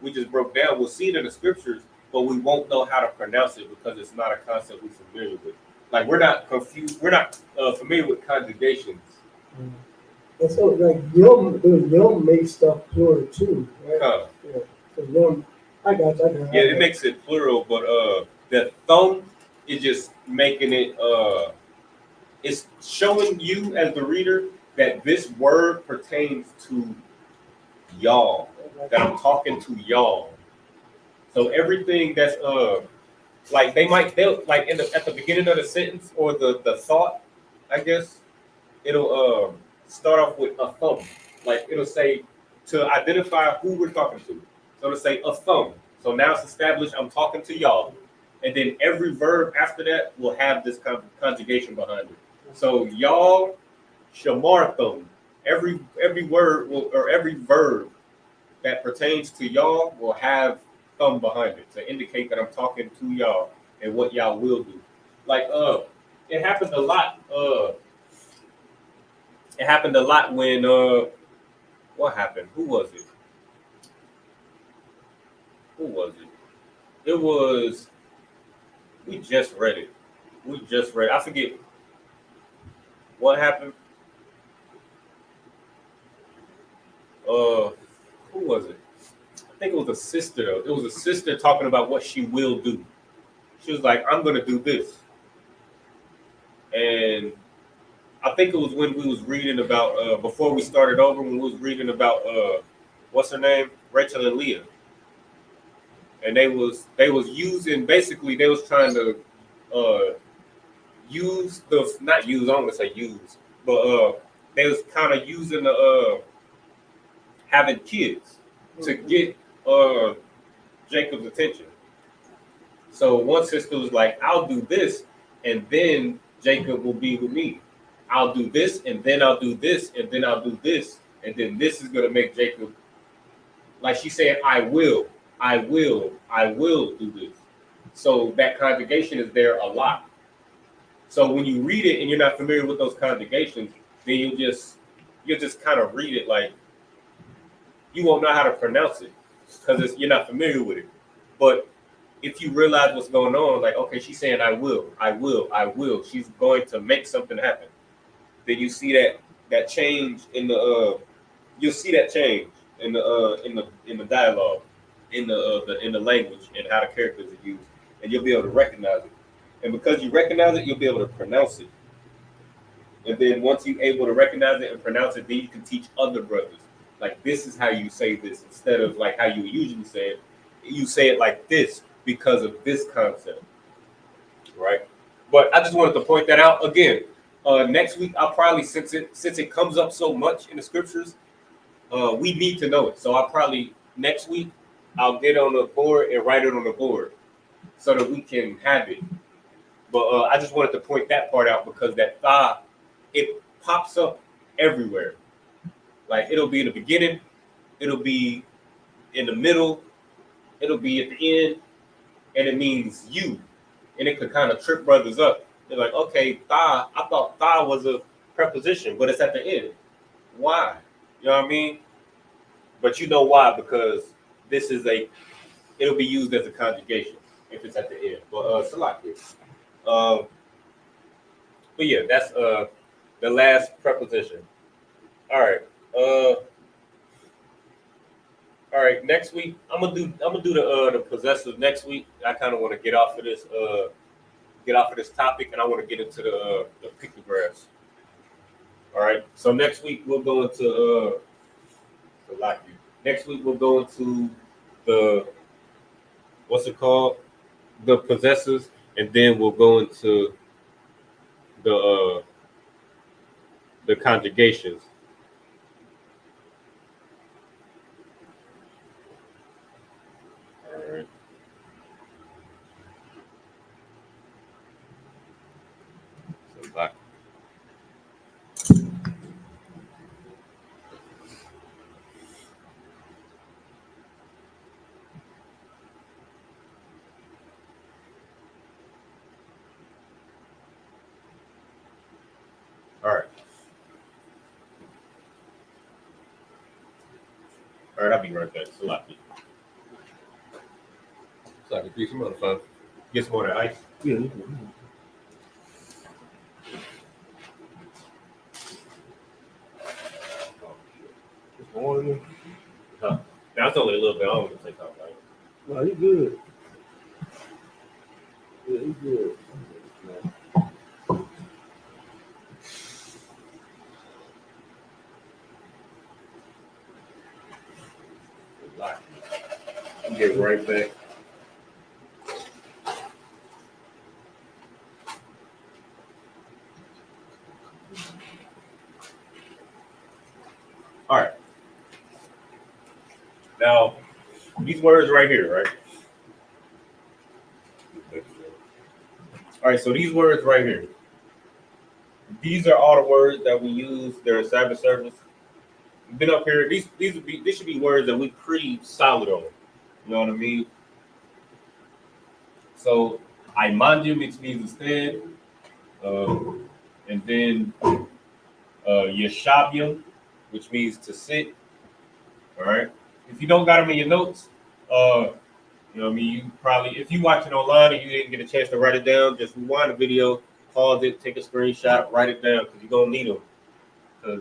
we just broke down. We'll see it in the scriptures, but we won't know how to pronounce it because it's not a concept we're familiar with. Like we're not confused. We're not familiar with conjugations. And so like yum makes stuff plural too, right? Yeah. So yum, I got you. Yeah, it makes it plural, but the thumb is just making it it's showing you as the reader that this word pertains to y'all, that I'm talking to y'all. So everything that's like they'll like at the beginning of the sentence or the thought, I guess, it'll start off with a thumb. Like it'll say to identify who we're talking to. So it'll say a thumb. So now it's established I'm talking to y'all. And then every verb after that will have this conjugation behind it. So y'all, shamarthum. Every word or every verb that pertains to y'all will have thumb behind it to indicate that I'm talking to y'all and what y'all will do. Like it happened a lot. It happened a lot when what happened? Who was it? It was we just read it. I forget what happened. Who was it? I think it was a sister though. It was a sister talking about what she will do. She was like, I'm gonna do this. And I think it was when we was reading about before we started over, when we was reading about what's her name? Rachel and Leah. And they was using basically they was trying to use the not use, I don't want to say use, but they was kind of using the having kids to get Jacob's attention. So one sister was like, I'll do this and then Jacob will be with me. I'll do this and then I'll do this and then I'll do this and then this is gonna make Jacob, like she said, I will do this. So that conjugation is there a lot. So when you read it and you're not familiar with those conjugations, then you'll just kind of read it like you won't know how to pronounce it because you're not familiar with it. But if you realize what's going on, like, okay, she's saying I will. She's going to make something happen. Then you see that change in the you'll see that change in the dialogue, in the language and how the characters are used, and you'll be able to recognize it. And because you recognize it, you'll be able to pronounce it. And then once you're able to recognize it and pronounce it, then you can teach other brothers. Like, this is how you say this instead of like how you usually say it. You say it like this because of this concept, right? But I just wanted to point that out again. Next week, I'll probably, since it comes up so much in the scriptures, we need to know it. So I'll probably next week I'll get on the board and write it on the board so that we can have it. But I just wanted to point that part out because that thought, it pops up everywhere. Like it'll be in the beginning, it'll be in the middle, it'll be at the end, and it means you. And it could kind of trip brothers up. They're like, okay, tha, I thought tha was a preposition, but it's at the end. Why? You know what I mean? But you know why, because it'll be used as a conjugation if it's at the end. But Salaki. But yeah, that's the last preposition. All right. All right. Next week, I'm gonna do the possessive next week. I kind of want to get off of this topic, and I want to get into the pictographs. All right. So next week we'll go into Next week we'll go into the what's it called? The possessors, and then we'll go into the conjugations. All right. So back. All right. All right, I'll be right back. Salaki. Salaki, please, some other fun. Get some more of that ice. Yeah. This morning. Huh. Now, it's only a little bit. I don't want to take off, right? No, you good. Yeah, you good. I'll get right back. All right. Now, these words right here, right? All right, so these words right here. These are all the words that we use during Sabbath service. We've been up here. These should be words that we pretty solid on. You know what I mean? So, Imanju, which means instead, and then Yeshabium, which means to sit. All right. If you don't got them in your notes, you know what I mean? You probably, if you watching online and you didn't get a chance to write it down, just rewind the video, pause it, take a screenshot, write it down because you're going to need them. Because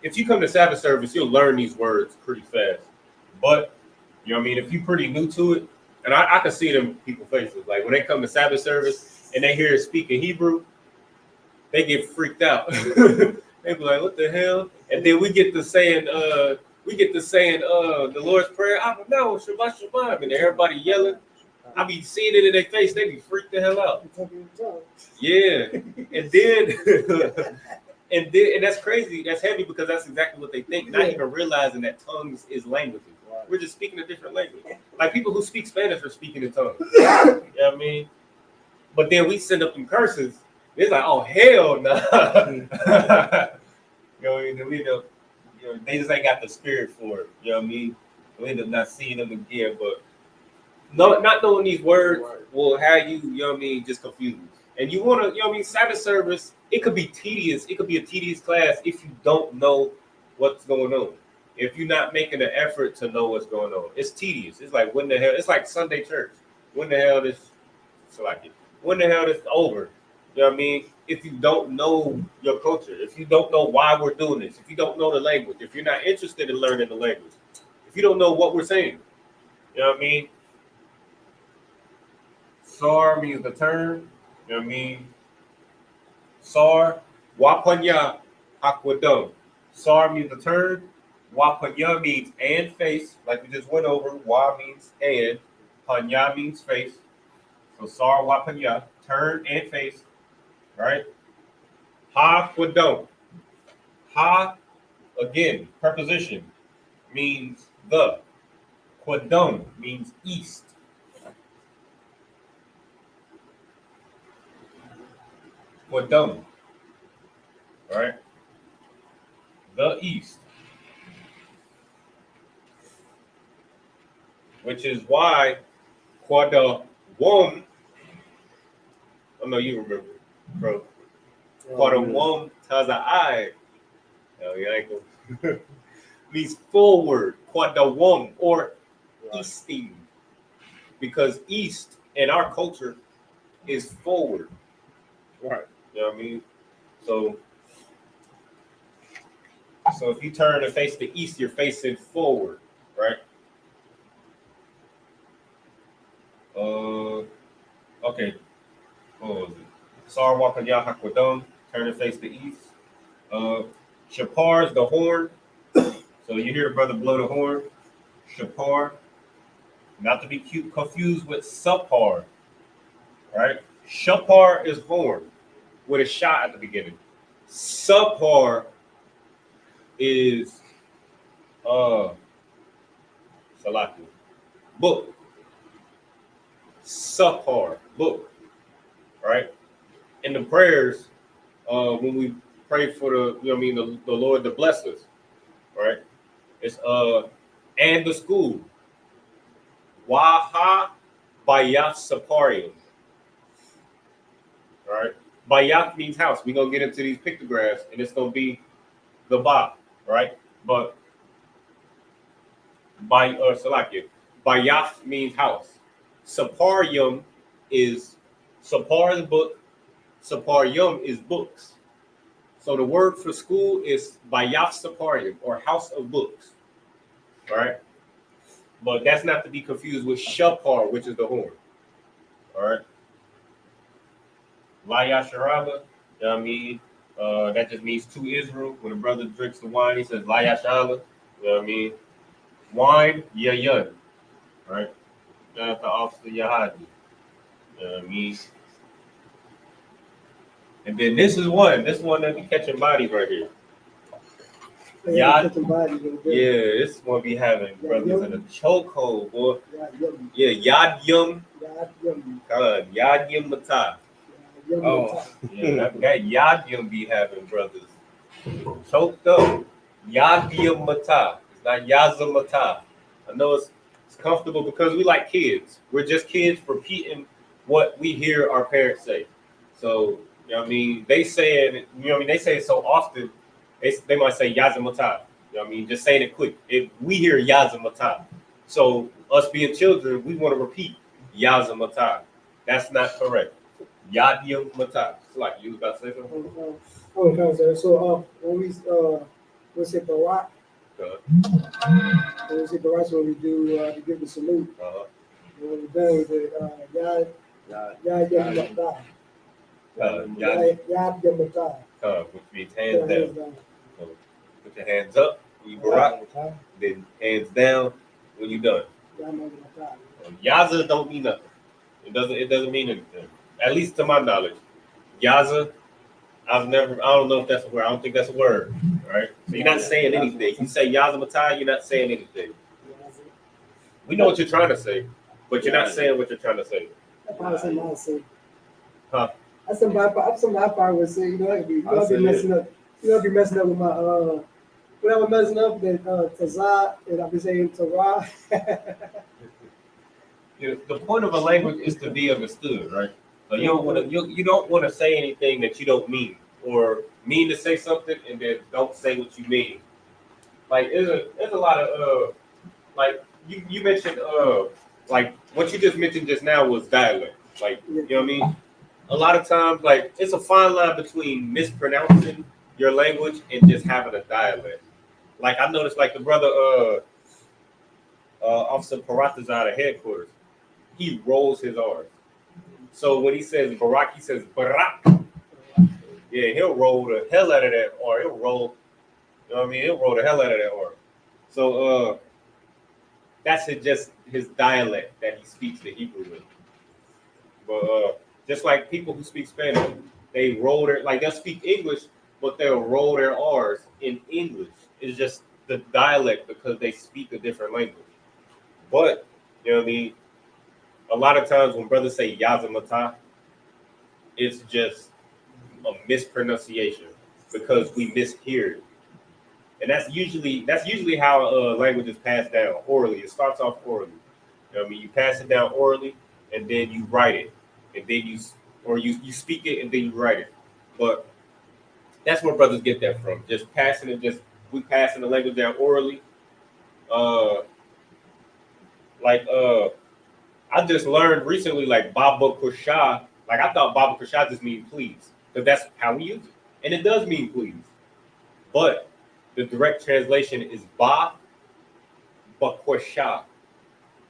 if you come to Sabbath service, you'll learn these words pretty fast. But, you know what I mean? If you're pretty new to it, and I can see it in people's faces. Like when they come to Sabbath service and they hear it speaking Hebrew, they get freaked out. They be like, what the hell? And then we get to saying, the Lord's Prayer. I don't know, Shabbat Shabbat, and everybody yelling. I be seeing it in their face. They be freaked the hell out. Yeah, and then and that's crazy. That's heavy because that's exactly what they think. Not even realizing that tongues is languages. We're just speaking a different language. Like people who speak Spanish are speaking in tongues. You know what I mean? But then we send up them curses. It's like, oh hell no. You know, we end up, you know, they just ain't got the spirit for it. You know what I mean? We end up not seeing them again. But not knowing these words will have you, you know what I mean, just confused. And you want to, you know what I mean, Sabbath service, it could be tedious. It could be a tedious class if you don't know what's going on. If you're not making an effort to know what's going on. It's tedious. It's like, when the hell, it's like Sunday church. When the hell this over? You know what I mean? If you don't know your culture, if you don't know why we're doing this, if you don't know the language, if you're not interested in learning the language, if you don't know what we're saying, you know what I mean? Sar means the turn, you know what I mean? Sar, wapanya, hakwadon. Sar means the turn, wapanya means and face, like we just went over. Wa means and, panya means face. So sar, wapanya, turn and face. Right? Ha quadon. Ha, again, preposition means the. Quadon means east. Quadon. Right? The east. Which is why Quadawom, I know you remember, bro. Quadawom Taza'ai. Oh, yeah, means forward, Quadawom, or easting. Because east in our culture is forward. Right. You know what I mean? So if you turn and face the east, you're facing forward, right? Okay. What was it? Sar Wakanya Hakwadon, turn and face the east. Shapar is the horn. So you hear a brother blow the horn. Shapar not to be confused with subpar, right? Shapar is horn with a shot at the beginning. Subpar is Salaki. Book. Subpar. Book. Right? In the prayers, when we pray for the Lord to bless us, right? It's and the school. Waha Bayaf Saparium. Right? Bayaf means house. We're gonna get into these pictographs and it's gonna be the Ba, right? But Salakia. Bayaf means house. Saparium is Sapar is book. Saparium is books. So the word for school is Bayaf Saparium or house of books. All right. But that's not to be confused with Shapar, which is the horn. All right. Laya Sharaba, you know what I mean? That just means to Israel. When a brother drinks the wine, he says Laya Sharaba, you know what I mean? Wine, Yayun. All right. That's the officer Yahadi. You know what I mean? And then this one that be catching bodies right here. Yad, this one be having brothers in a chokehold, boy. Yeah, Yad Yum. Yad Yum Matah. Oh, yeah, that Yad Yum be having brothers choked up. Yad Yum Matah. It's not Yazam Matah. I know it's comfortable because we like kids. We're just kids repeating what we hear our parents say. So, you know what I mean? They say it, you know what I mean? They say it so often. They might say Yazamata. You know what I mean? Just saying it quick. If we hear Yazamata, so us being children, we want to repeat Yazamata. That's not correct. Yadyamata. It's like you was about to say something. So when we say Barak, when we say Barak, when we do to give the salute, when we're done with it, Yad Yamata. Yad Yamata. Which means hands down. So put your hands up when you barak, then hands down when you're done. Yaza don't mean nothing. It doesn't mean anything. At least to my knowledge. Yaza, I don't know if that's a word. I don't think that's a word. Right? So you're not saying anything. You say Yaza Matai, you're not saying anything. We know what you're trying to say, but you're not saying what you're trying to say. Huh? That's somebody I probably would say, I'd be messing up. I'd be messing up with my when I was messing up then Tazah and I'd be saying Torah. The point of a language is to be understood, right? So you don't want to say anything that you don't mean, or mean to say something and then don't say what you mean. Like there's a lot of like you mentioned like what you just mentioned just now was dialect. Like you know what I mean? A lot of times, like it's a fine line between mispronouncing your language and just having a dialect. Like I noticed, like the brother Officer Paratha's out of headquarters, he rolls his R's. So when he says Barak, he says Barak. Yeah, he'll roll the hell out of that R. He'll roll, you know what I mean? He'll roll the hell out of that R. So that's just his dialect that he speaks the Hebrew with. But just like people who speak Spanish, they roll their, like they'll speak English, but they'll roll their R's in English. It's just the dialect because they speak a different language. But, you know what I mean? A lot of times when brothers say Yazamata, it's just a mispronunciation because we mishear it. And that's usually how language is passed down orally. It starts off orally. You know what I mean? You pass it down orally, and then you write it, and then you speak it, and then you write it. But that's where brothers get that from. Just passing it, we passing the language down orally. I just learned recently, like Baba Kusha. Like I thought Baba Kusha just means please, because that's how we use it, and it does mean please. But the direct translation is Ba Bakusha.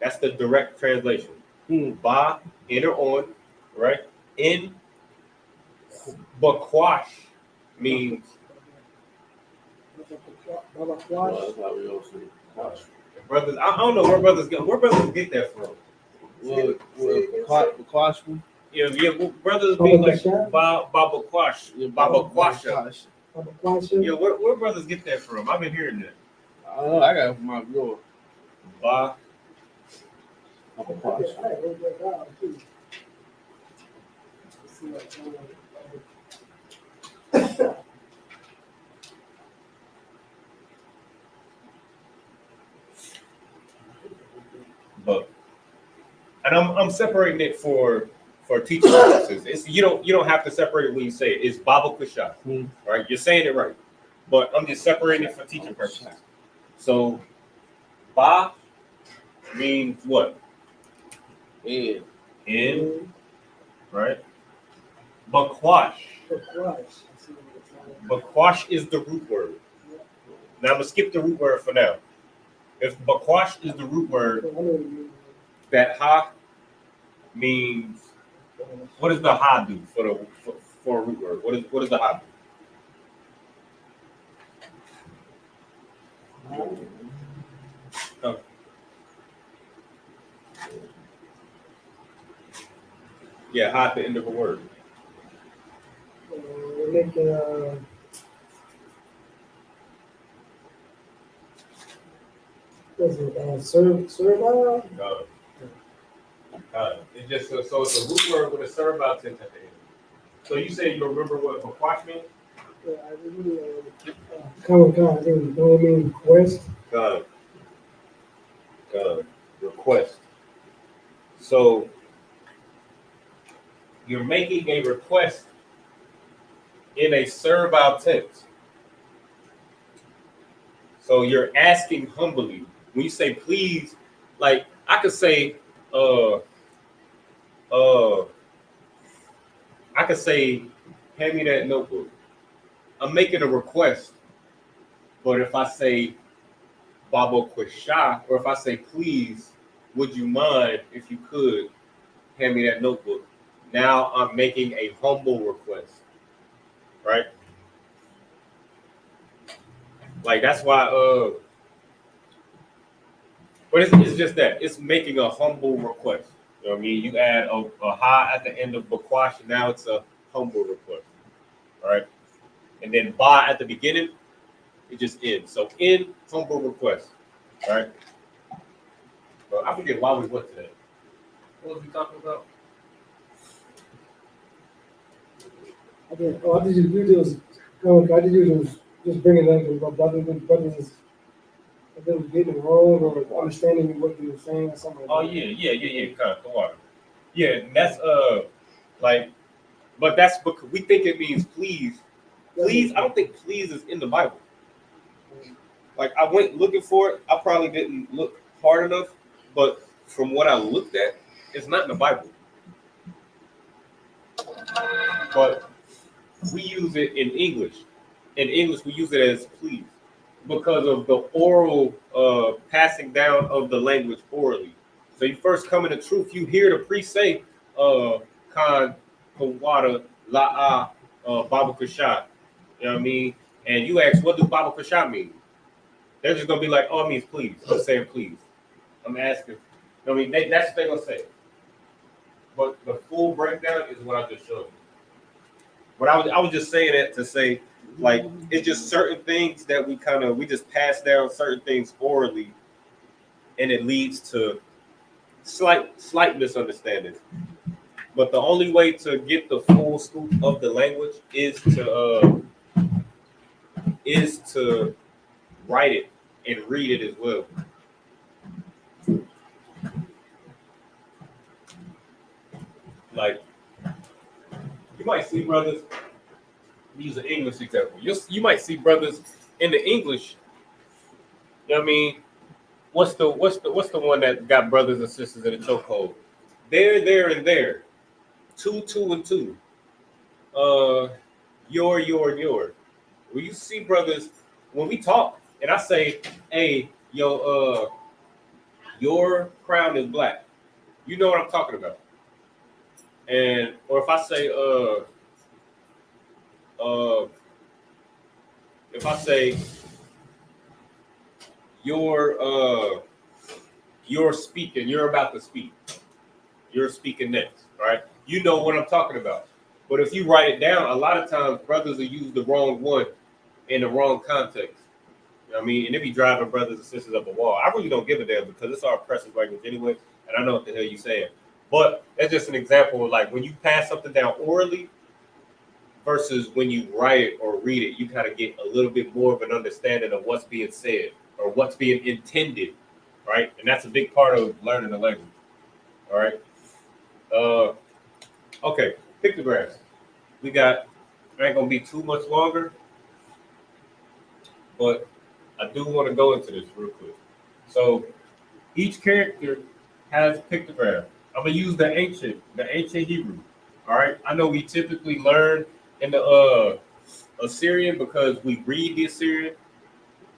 That's the direct translation. Ba, in or on, right? In Bakwash means Brothers, I don't know where brothers get that from. Kwashman. Yeah, well, brothers be like Baba Quash. Yeah, where brothers get that from? I've been hearing that. I don't know. I got it from my bro. Baba Quash. But and I'm separating it for teaching purposes. It's you don't have to separate it when you say it. It's Baba Kusha, right? You're saying it right, but I'm just separating it for teaching purposes. So Ba means what? In, right? Bakwash. Bakwash is the root word. Now I'm gonna skip the root word for now. If bakwash is the root word, that ha means, what does the ha do for a root word? What does the ha do? Oh. Yeah, ha at the end of a word. Serve? It's just so it's a root word with a servile tense at the end. So you say you remember what bakwash means? Yeah, I really common kind. I think you know what I mean. Request. Request. So you're making a request in a servile tense. So you're asking humbly. When you say please, like I could say, hand me that notebook. I'm making a request, but if I say Baba Quisha, or if I say please, would you mind if you could hand me that notebook? Now I'm making a humble request, right? Like that's why, but it's just that it's making a humble request. You know what I mean? You add a ha at the end of bakwash, and now it's a humble request, right? And then ba at the beginning, it just ends. So in humble request, right? But I forget why we went to that. What was we talking about? I did you was just bringing up about brothers getting it wrong or understanding what you were saying or something. Oh yeah. Kind of the water. Yeah, and that's like, but that's because we think it means please. Please, I don't think please is in the Bible. Like I went looking for it. I probably didn't look hard enough, but from what I looked at, it's not in the Bible. But we use it in English. In English, we use it as please because of the oral passing down of the language orally. So you first come into truth, you hear the priest say, Khan, Kawada, La'a, Baba Kasha. You know what I mean? And you ask, what do Baba Kasha mean? They're just gonna be like, oh, it means please. I'm saying please. I'm asking. You know what I mean? That's what they're gonna say. But the full breakdown is what I just showed you. But I was just saying that to say, like, it's just certain things that we just pass down certain things orally, and it leads to slight misunderstandings. But the only way to get the full scoop of the language is to write it and read it as well. Like, you might see brothers, use an English example. You might see brothers in the English, you know what I mean? What's the one that got brothers and sisters in a chokehold? There, and there. Two, and two. Your. When you see brothers, when we talk, and I say, hey, your crown is black. You know what I'm talking about. And or if I say if I say your you're speaking, you're about to speak. You're speaking next, right? You know what I'm talking about. But if you write it down, a lot of times brothers will use the wrong one in the wrong context. You know what I mean? And they be driving brothers and sisters up a wall. I really don't give a damn because it's our oppressive language anyway, and I know what the hell you're saying. But that's just an example of like when you pass something down orally versus when you write it or read it, you kind of get a little bit more of an understanding of what's being said or what's being intended, right? And that's a big part of learning the language. All right. Okay, pictographs. We got, I ain't gonna be too much longer, but I do want to go into this real quick. So each character has a pictograph. I'm gonna use the ancient Hebrew. All right. I know we typically learn in the Assyrian because we read the Assyrian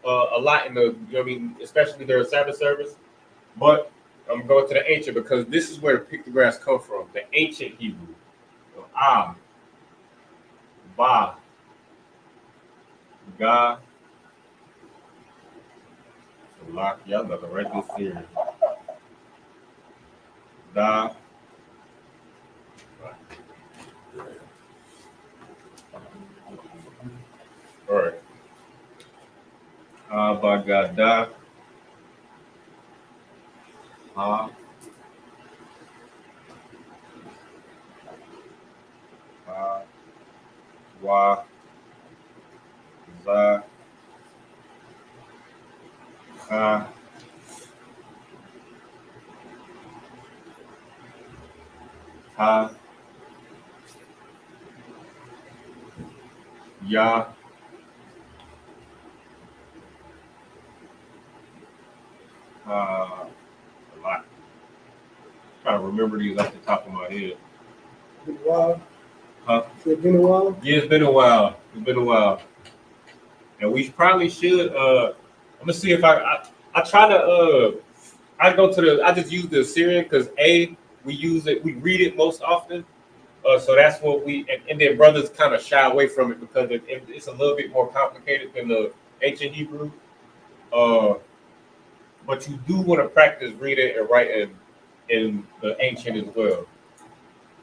a lot in the, you know what I mean, especially their Sabbath service. But I'm going to the ancient because this is where the pictographs come from. The ancient Hebrew. So, Ba, Ga, Salak. Y'all got to write this here. Da. All right. Ba, Ga, Da. Ha. Ha. Wa. Za. Ha. Ha. Ya. A lot. Trying to remember these off the top of my head. Been a while. Huh? It's been a while. Yeah, it's been a while. It's been a while. And we probably should I'm gonna see if I try to I go to the I just use the Assyrian because we use it, we read it most often. So that's what and then brothers kind of shy away from it because it's a little bit more complicated than the ancient Hebrew. But you do want to practice reading and writing in the ancient as well.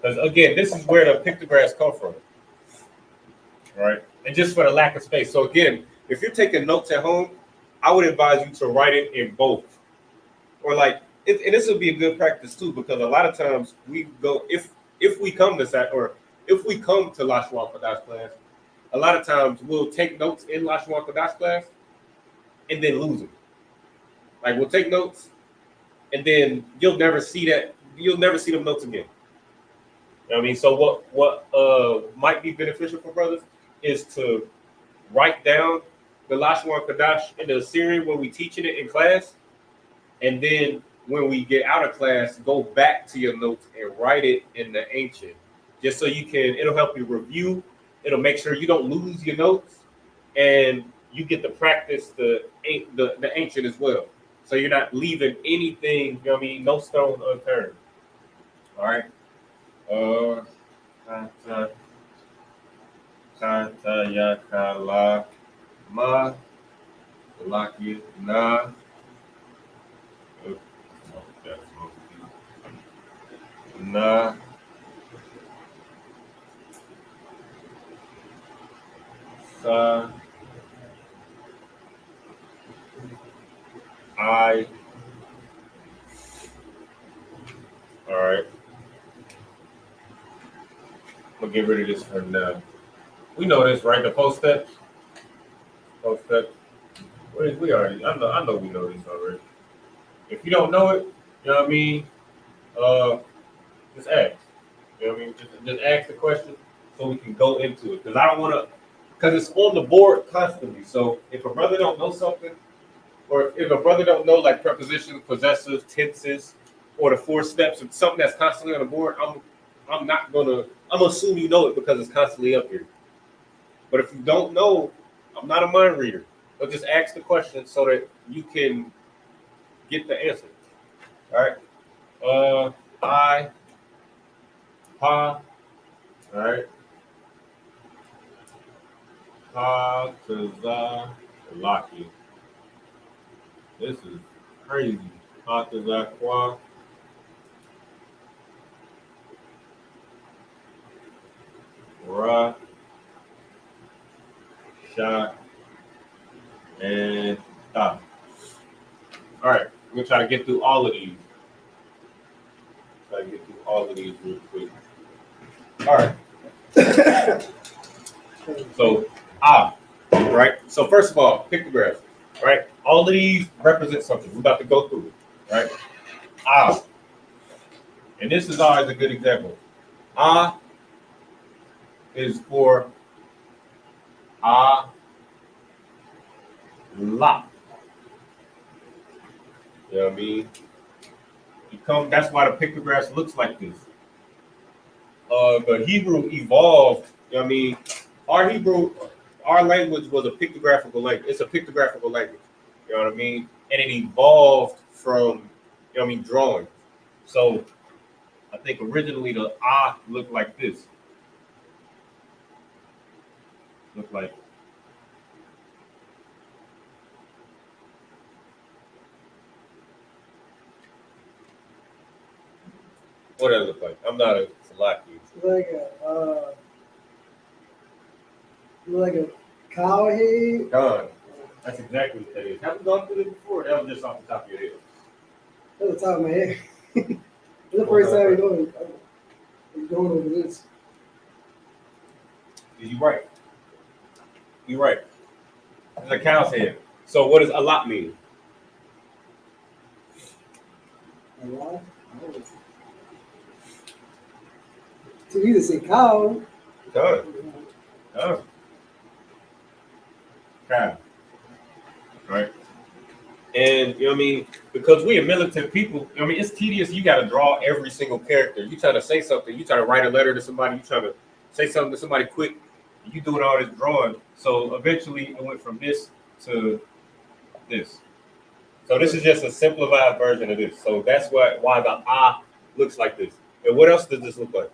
Because again, this is where the pictographs come from, right? And just for the lack of space. So again, if you're taking notes at home, I would advise you to write it in both. Or and this would be a good practice too, because a lot of times we go if we come to if we come to Lashawan Qadash class, a lot of times we'll take notes in Lashawan Qadash class and then lose them. Like we'll take notes and then you'll never see them notes again. You know what I mean? So what might be beneficial for brothers is to write down the Lashawan Qadash in the Assyrian when we teaching it in class, and then when we get out of class, go back to your notes and write it in the ancient, just so it'll help you review. It'll make sure you don't lose your notes, and you get to practice the ancient as well. So you're not leaving anything, you know what I mean, no stone unturned. All right. Kanta yakala ma laki na. Na sa I. All right. I'm gonna get rid of this for now. We know this, right? The 4 steps. 4 steps. We already. I know we know this already. If you don't know it, you know what I mean. Just ask. You know what I mean? Just ask the question so we can go into it. Because I don't want to. Because it's on the board constantly. So if a brother don't know something, or if a brother don't know like prepositions, possessives, tenses, or the 4 steps, of something that's constantly on the board, I'm gonna assume you know it because it's constantly up here. But if you don't know, I'm not a mind reader. But just ask the question so that you can get the answer. All right. I, ha, all right. Ha, kaza, laki. This is crazy. Ha, After Zakwa, Ra, Sha, and Ta. All right, we're gonna try to get through all of these. Try to get through all of these real quick. All right. So, right? So first of all, pictographs, right? All of these represent something. We're about to go through it, right? And this is always a good example. Is for Allah. You know what I mean? That's why the pictographs looks like this. The Hebrew evolved, you know what I mean? Our language was a pictographical language. It's a pictographical language. You know what I mean? And it evolved from, you know what I mean, drawing. So I think originally the looked like this. Looked like. What does it look like? I'm not a Salaki. Like a cow head. Done. That's exactly what that is. Have we gone through this before? That was just off the top of your head. That's the top of my head. It's the first time you're going over this. You're right. You're right. It's a cow's head. So what does a lot mean? A lot? So you either say cow. Done. Done. Cow. Right? And, you know what I mean? Because we are militant people, I mean, it's tedious. You got to draw every single character. You try to say something. You try to write a letter to somebody. You try to say something to somebody quick. You doing all this drawing. So eventually it went from this to this. So this is just a simplified version of this. So that's why the looks like this. And what else does this look like?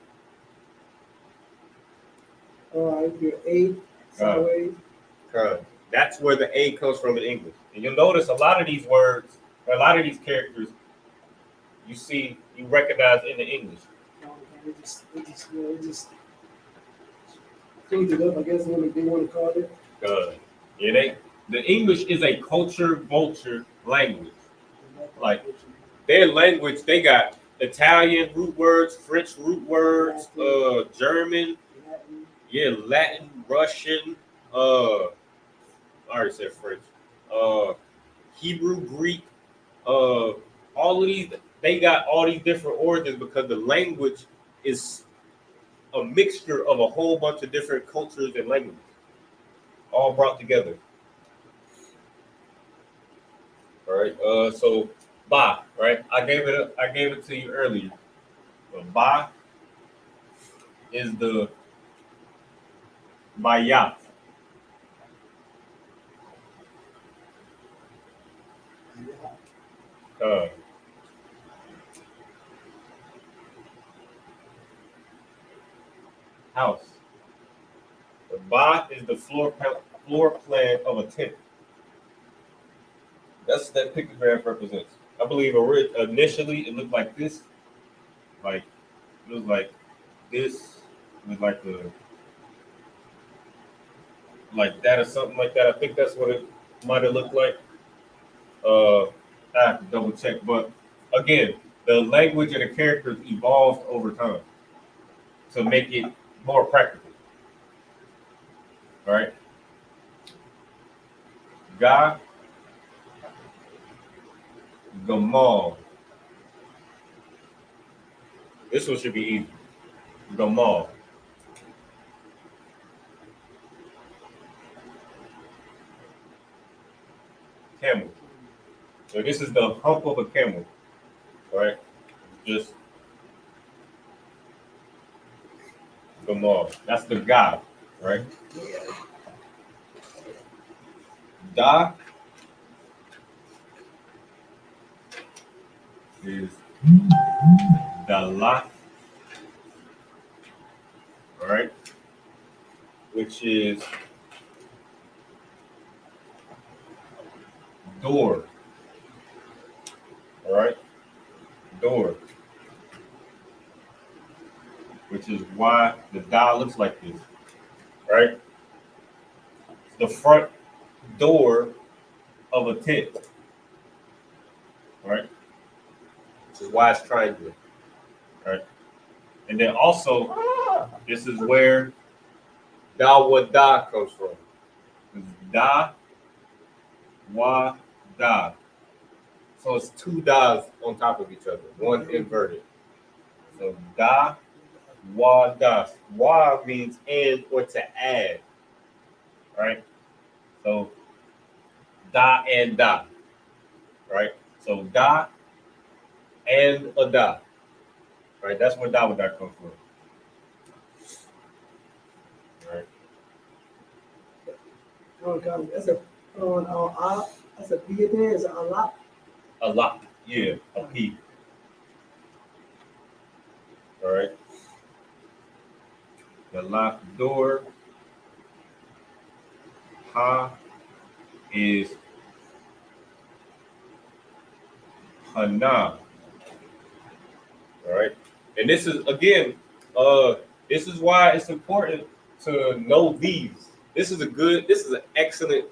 Your A, sideways. That's where the A comes from in English. And you'll notice a lot of these words, a lot of these characters, you recognize in the English. They just cleaned it up, I guess, what they want to call it. The English is a culture vulture language. Like their language, they got Italian root words, French root words, German, Latin, Russian, I already said French, Hebrew, Greek, all of these, they got all these different origins because the language is a mixture of a whole bunch of different cultures and languages, all brought together. All right. So ba, right? I gave it to you earlier. Ba is the bayat. House. The ba is the floor plan of a tent. That's what that pictograph represents. I believe initially it looked like this. Like it was like this. It was like that or something like that. I think that's what it might have looked like. I have to double check. But again, the language and the characters evolved over time to make it more practical. All right. Ga, Gamal. This one should be easy. Gamal. Camel. So this is the hump of a camel. All right. Just Gamal. That's the Ga, right? Da is Dala, all right, which is door, all right. door, which is why the da looks like this, right? The front door of a tent, right? Which is why it's triangular, right? And then also, this is where da wa da comes from. It's da wa da. So it's two das on top of each other, one inverted. So da wa da. Wa means and or to add, right? So da and da, right? So da and a da, right? That's where da wa da comes from, right? That's a that's a P in there. It's a lot. A lot, yeah, a P. All right. The locked door. Ha is Hana. All right. And this is again, this is why it's important to know these. This is an excellent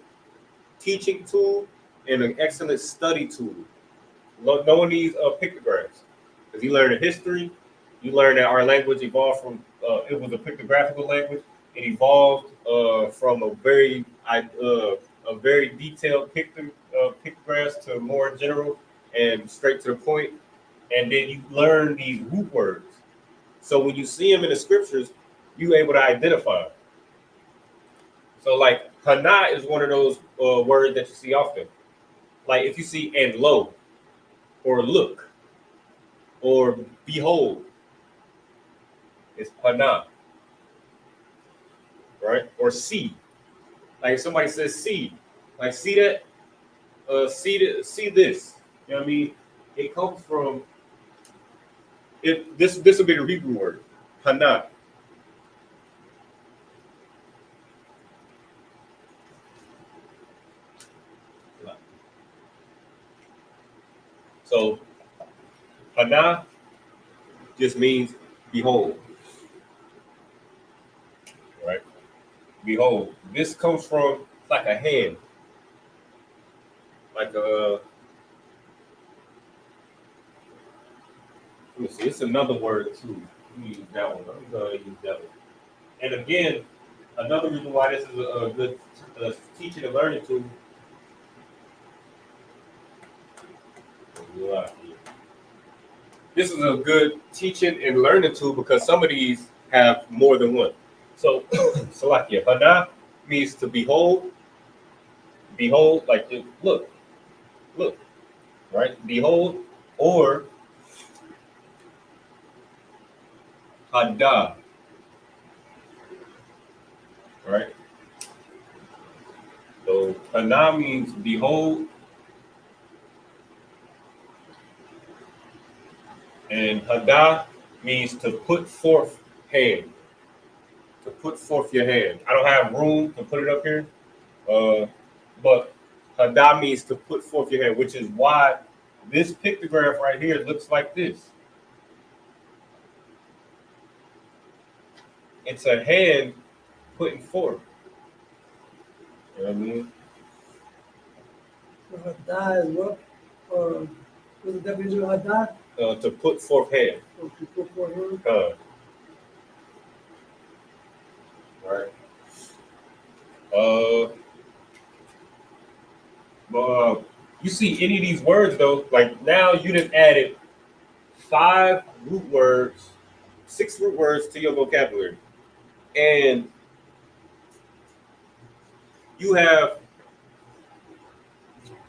teaching tool and an excellent study tool. Knowing these pictographs. Because you learn the history, you learn that our language evolved from it was a pictographical language. It evolved from a very detailed pictographs to more general and straight to the point. And then you learn these root words. So when you see them in the scriptures, you're able to identify them. So like Hana is one of those words that you see often. Like if you see and lo, or look, or behold, it's Hana. Right? Or see. Like if somebody says see, like see that, see this. You know what I mean? It comes from this will be the Hebrew word, Hana. So Hana just means behold. Right? Behold. This comes from like a hand. Like a let me see, it's another word too. Let me use that one. Let me go ahead and use that one. And again, another reason why this is a good teaching and learning tool. This is a good teaching and learning tool because some of these have more than one. So, Salakia, Hana means to behold, like look, right? Behold, or Hada, right? So Hana means behold, and Hada means to put forth hand. To put forth your hand. I don't have room to put it up here, but Hada means to put forth your hand, which is why this pictograph right here looks like this. It's a hand putting forth. You know what I mean? Hada is what? What's the definition of Hada? To put forth hand. To put forth hand. Right. You see any of these words though? Like now you just added 6 root words to your vocabulary, and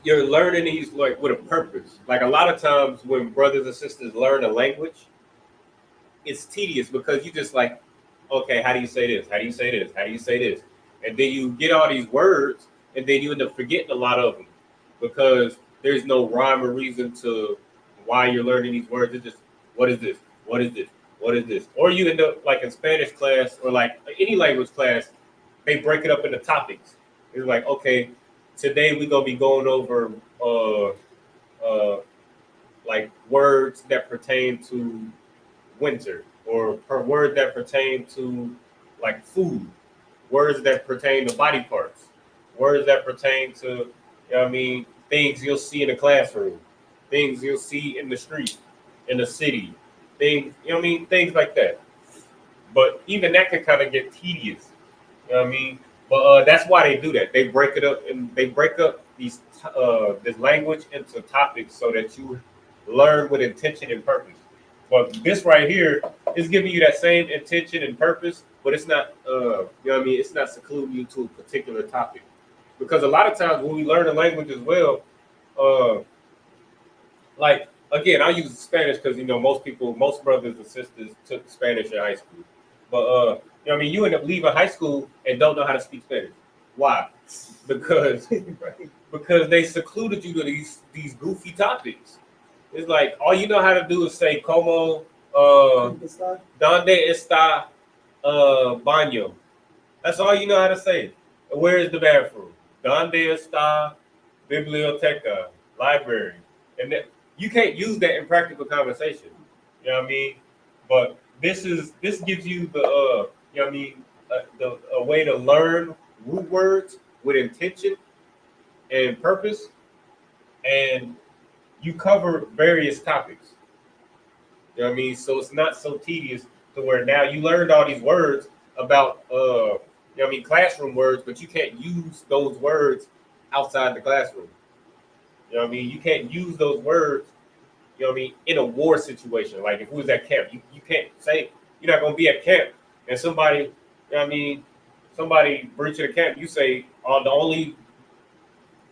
you're learning these like with a purpose. Like a lot of times when brothers and sisters learn a language, it's tedious because you just like, okay, how do you say this? How do you say this? How do you say this? And then you get all these words, and then you end up forgetting a lot of them because there's no rhyme or reason to why you're learning these words. It's just, what is this? What is this? What is this? Or you end up like in Spanish class or like any language class, they break it up into topics. It's like, okay, today we're gonna be going over like words that pertain to winter, or words that pertain to like food, words that pertain to body parts, words that pertain to, you know what I mean, things you'll see in the classroom, things you'll see in the street, in the city, things, you know what I mean, things like that. But even that can kind of get tedious, you know what I mean? But that's why they do that. They break it up, and they break up this language into topics so that you learn with intention and purpose. But this right here is giving you that same intention and purpose, but it's not, you know what I mean? It's not secluding you to a particular topic. Because a lot of times when we learn a language as well, uh, like again, I use Spanish because you know most brothers and sisters took Spanish in high school. But you know what I mean, you end up leaving high school and don't know how to speak Spanish. Why? Because because they secluded you to these goofy topics. It's like all you know how to do is say como donde está baño. That's all you know how to say. Where is the bathroom? Donde está biblioteca, library. And that, you can't use that in practical conversation. You know what I mean? But this gives you the you know what I mean, a way to learn root words with intention and purpose, and you cover various topics. You know what I mean? So it's not so tedious to where now you learned all these words about you know what I mean, classroom words, but you can't use those words outside the classroom. You know what I mean? You can't use those words, you know what I mean, in a war situation. Like if we was at camp, you can't say you're not gonna be at camp and somebody, you know what I mean, somebody breaching the camp, you say, oh, the only,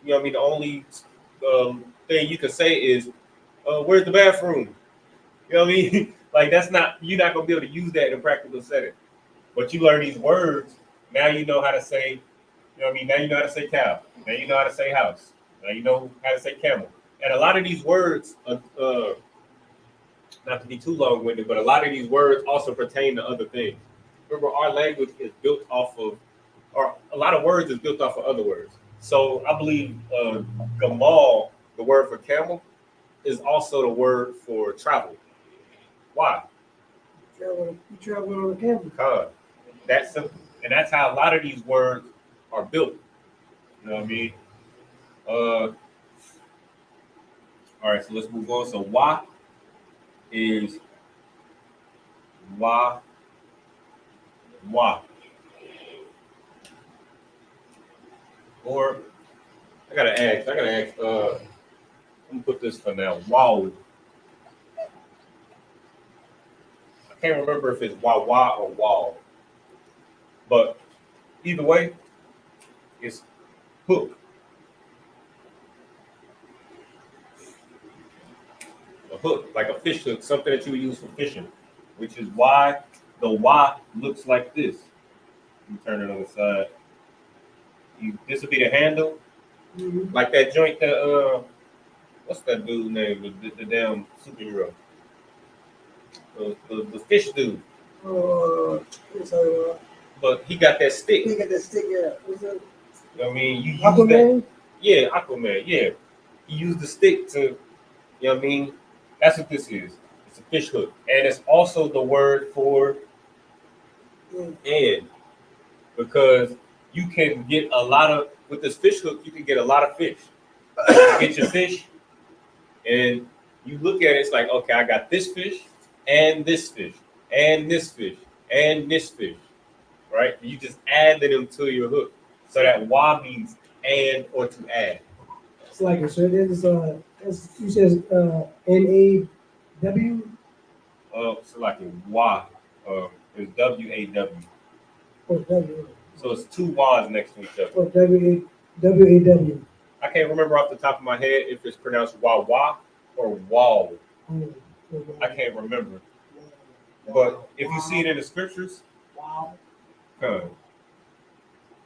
you know what I mean, the only thing you can say is, where's the bathroom? You know what I mean? Like that's not, you're not gonna be able to use that in a practical setting. But you learn these words, now you know how to say, you know what I mean? Now you know how to say cow. Now you know how to say house. Now you know how to say camel. And a lot of these words, not to be too long-winded, but a lot of these words also pertain to other things. Remember, our language is built off of, or a lot of words is built off of other words. So I believe gamal, the word for camel, is also the word for travel. Why? You travel on a camel. Because that's simple. And that's how a lot of these words are built. You know what I mean? All right, so let's move on. So wa is wa. Or I gotta ask, I'm gonna put this for now. Wow. I can't remember if it's wah or wall. But either way, it's hook. A hook, like a fish hook, something that you would use for fishing, which is why the wah looks like this. You turn it on the side. This would be the handle, like that joint that what's that dude name? The damn superhero, the fish dude. But he got that stick. He got that stick, yeah. What's that? I mean, you use Aquaman? that. Yeah, Aquaman. Yeah, he used the stick to. You know what I mean? That's what this is. It's a fish hook, and it's also the word for end, because you can get a lot of, with this fish hook. You can get a lot of fish. You get your fish, and you look at it. It's like, okay, I got this fish, and this fish, and this fish, and this fish. Right? You just add them to your hook. So that wa means and or to add. It's like a shirt. It's you says NAW. So like a wa, is WAW. Or W. So it's two Y's next to each other. Or WAW. I can't remember off the top of my head if it's pronounced wah or wall. I can't remember. But if you see it in the scriptures,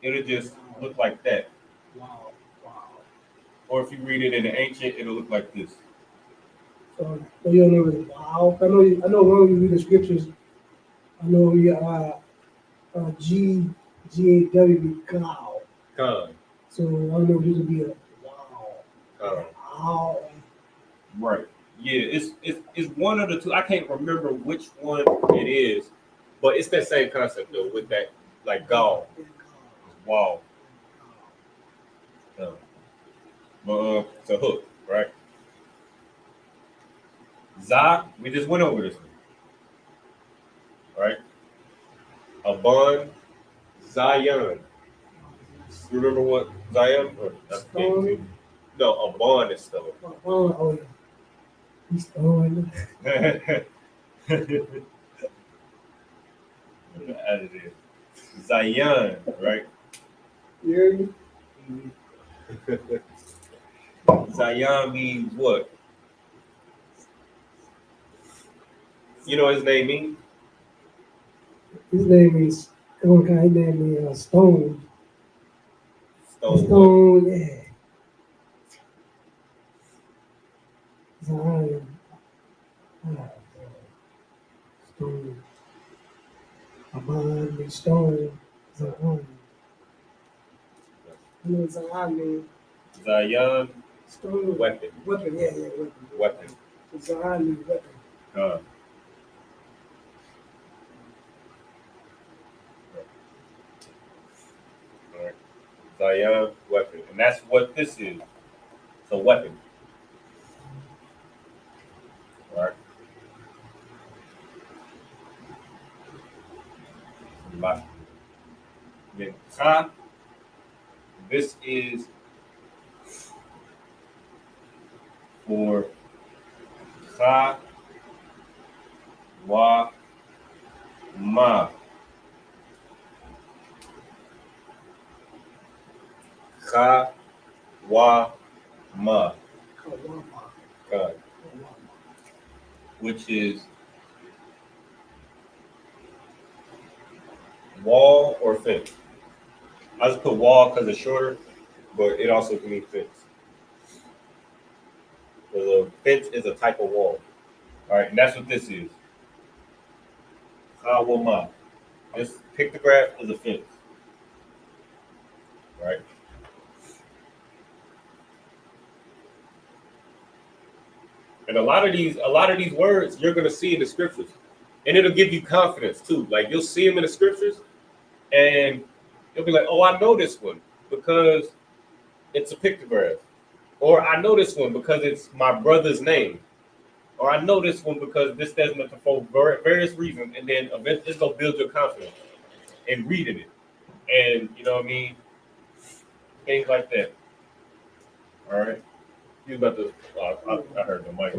it'll just look like that. Or if you read it in the ancient, it'll look like this. So you don't know it's wow. I know when we read the scriptures, I know we GAW cow. Con. So I don't know if this would be a wow. Con. Wow. Right. Yeah, it's one of the two. I can't remember which one it is, but it's that same concept though, with that like gall, wall. Uh, but it's a hook, right? Za, we just went over this one, right? A bun, Zion. You remember what Zion? Or, Stone. no, a bun is stone. Oh, yeah. He's throwing. As it is. Zion, right? You hear me? Zion means what? You know what his name means? His name is, one guy named me Stone. Stone. Stone, yeah. Zion. Stone. Amon, Stone. Zion. I know Zion means Zion, stone. weapon. Weapon, yeah, weapon. Weapon. Zion means weapon. Uh, all right. Zion, weapon. And that's what this is. It's a weapon. All right. Like, then Ka, this is for Ka, Wa, Ma. Ka, Wa, Ma. God, which is wall or fence. I just put wall because it's shorter, but it also can mean fence. So a fence is a type of wall. All right, and that's what this is. Kawama. This pictograph is a fence. Right? And a lot of these words you're gonna see in the scriptures. And it'll give you confidence too. Like you'll see them in the scriptures and you'll be like, oh, I know this one because it's a pictograph. Or I know this one because it's my brother's name. Or I know this one because this does nothing for various reasons. And then eventually it's going to build your confidence in reading it. And, you know what I mean? Things like that. All right. He's about to, I heard the mic.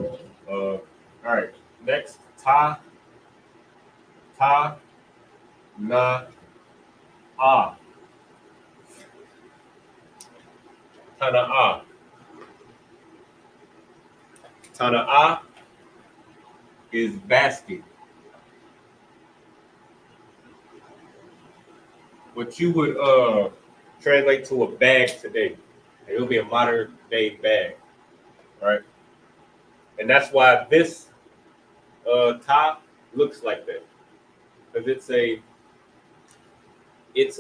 All right. Next, ta, na, ah. Tana'a. Tana'a is basket. What you would translate to a bag today. It'll be a modern day bag. Right? And that's why this top looks like that. Because it's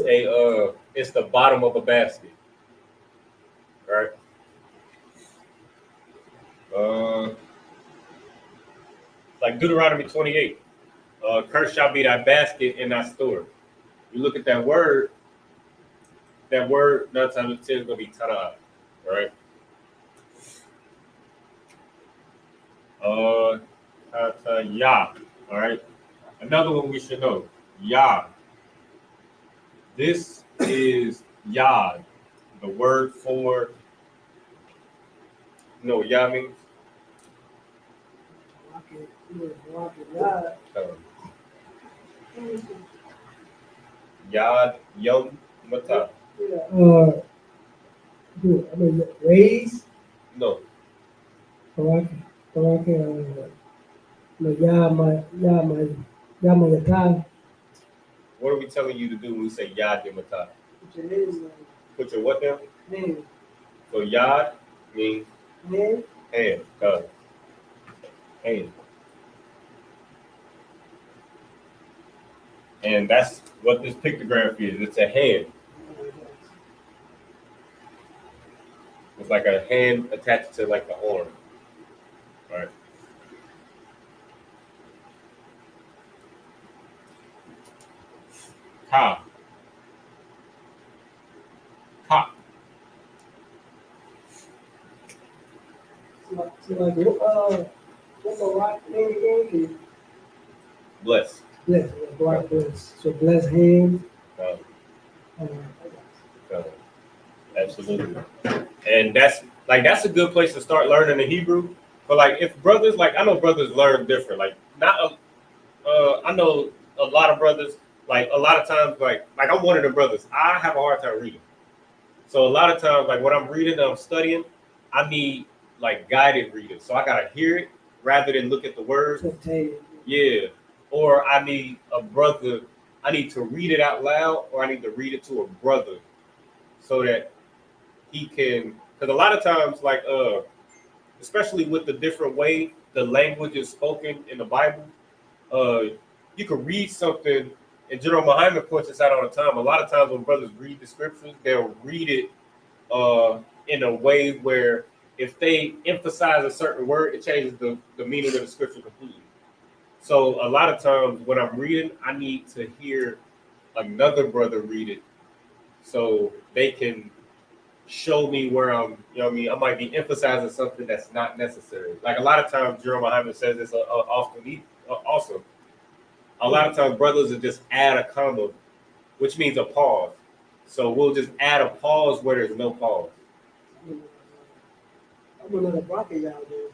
the bottom of a basket. Right? Like Deuteronomy 28. Cursed shall be thy basket and thy store. You look at that word 9 times out of 10 is going to be tara. Right? Ya. All right. Another one we should know. Ya. This is yad. The word for, ya means? Yad, yom, mata. Raise. No. Yamayata. What are we telling you to do when we say yad, yom, mata? Put your hands down. Put your what down? Hand. So yad means Hand. hand. Hand. And that's what this pictograph is. It's a hand. It's like a hand attached to like the arm. Right? Ka. Ka. So like, what's the rock name again? Bless. Bless. Rock bless. So bless hands. Uh, Uh, uh, absolutely. And that's a good place to start learning the Hebrew. But like if brothers, like I know brothers learn different. Like not I know a lot of brothers, like a lot of times, like I'm one of the brothers. I have a hard time reading. So a lot of times, like when I'm reading, I'm studying, I need like guided reading. So I gotta hear it rather than look at the words. Yeah. Or I need a brother. I need to read it out loud, or I need to read it to a brother, so that he can. Because a lot of times, like especially with the different way the language is spoken in the Bible, uh, you could read something, and General Muhammad points this out all the time. A lot of times when brothers read the scriptures, they'll read it in a way where if they emphasize a certain word, it changes the meaning of the scripture completely. So a lot of times when I'm reading, I need to hear another brother read it so they can show me where I'm, you know what I mean? I might be emphasizing something that's not necessary. Like a lot of times, Jerome Muhammad says this often, also. A lot of times, brothers will just add a comma, which means a pause. So we'll just add a pause where there's no pause. I'm another block of y'all, dude.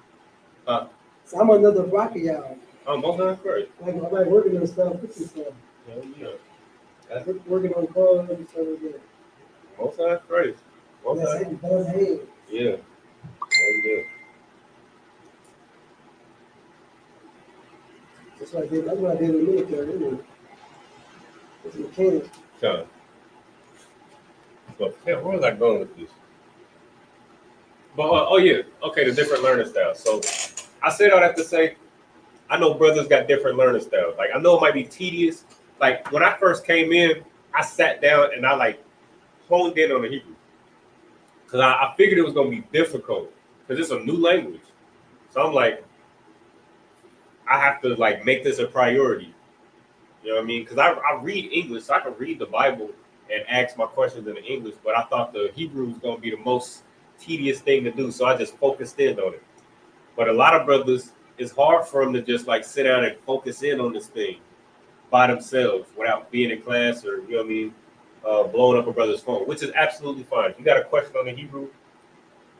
Huh? So I'm another block of y'all. I'm most of great. Like I'm like working on stuff, fixing stuff. Yeah. Working on cars and stuff like that. Most of great. That's hands. Yeah. Yeah. That's what I did in the military. Anyway. It's a mechanic. So, where was I going with this? But oh yeah, okay, the different learning styles. So I said all that to say, I know brothers got different learning styles. Like I know it might be tedious. Like when I first came in, I sat down and I like honed in on the Hebrew because I figured it was gonna be difficult because it's a new language. So I'm like, I have to like make this a priority. You know what I mean? Because I read English, so I can read the Bible and ask my questions in English. But I thought the Hebrew was gonna be the most tedious thing to do, so I just focused in on it. But a lot of brothers, it's hard for them to just like sit down and focus in on this thing by themselves without being in class or you know what I mean, blowing up a brother's phone, which is absolutely fine. If you got a question on the Hebrew,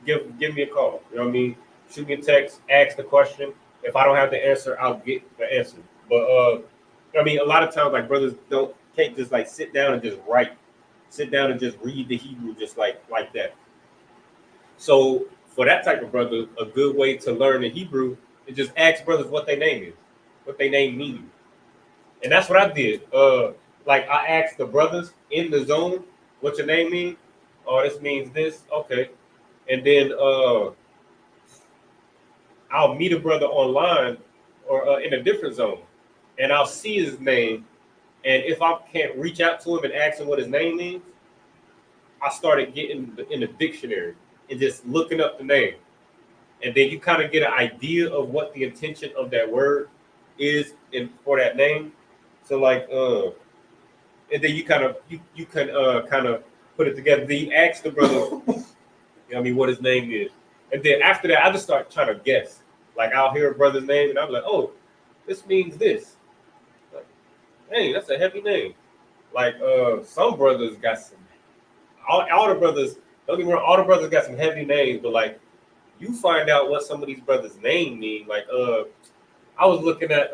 give me a call. You know what I mean? Shoot me a text, ask the question. If I don't have the answer, I'll get the answer. But I mean, a lot of times like brothers can't just like sit down and just write, sit down and just read the Hebrew just like that. So for that type of brother, a good way to learn the Hebrew is just ask brothers what their name is, what their name means. And that's what I did. Like I asked the brothers in the zone, what your name mean? Oh, this means this. Okay. And then I'll meet a brother online or in a different zone, and I'll see his name. And if I can't reach out to him and ask him what his name means, I started getting in the dictionary and just looking up the name. And then you kind of get an idea of what the intention of that word is for that name. So like, and then you kind of you can kind of put it together. Then you ask the brother, you know what I mean, what his name is. And then after that, I just start trying to guess. Like I'll hear a brother's name and I'm like, oh, this means this. Like, hey, that's a heavy name. Like some brothers got some all the brothers, don't get me wrong, all the brothers got some heavy names, but like you find out what some of these brothers' name mean. Like I was looking at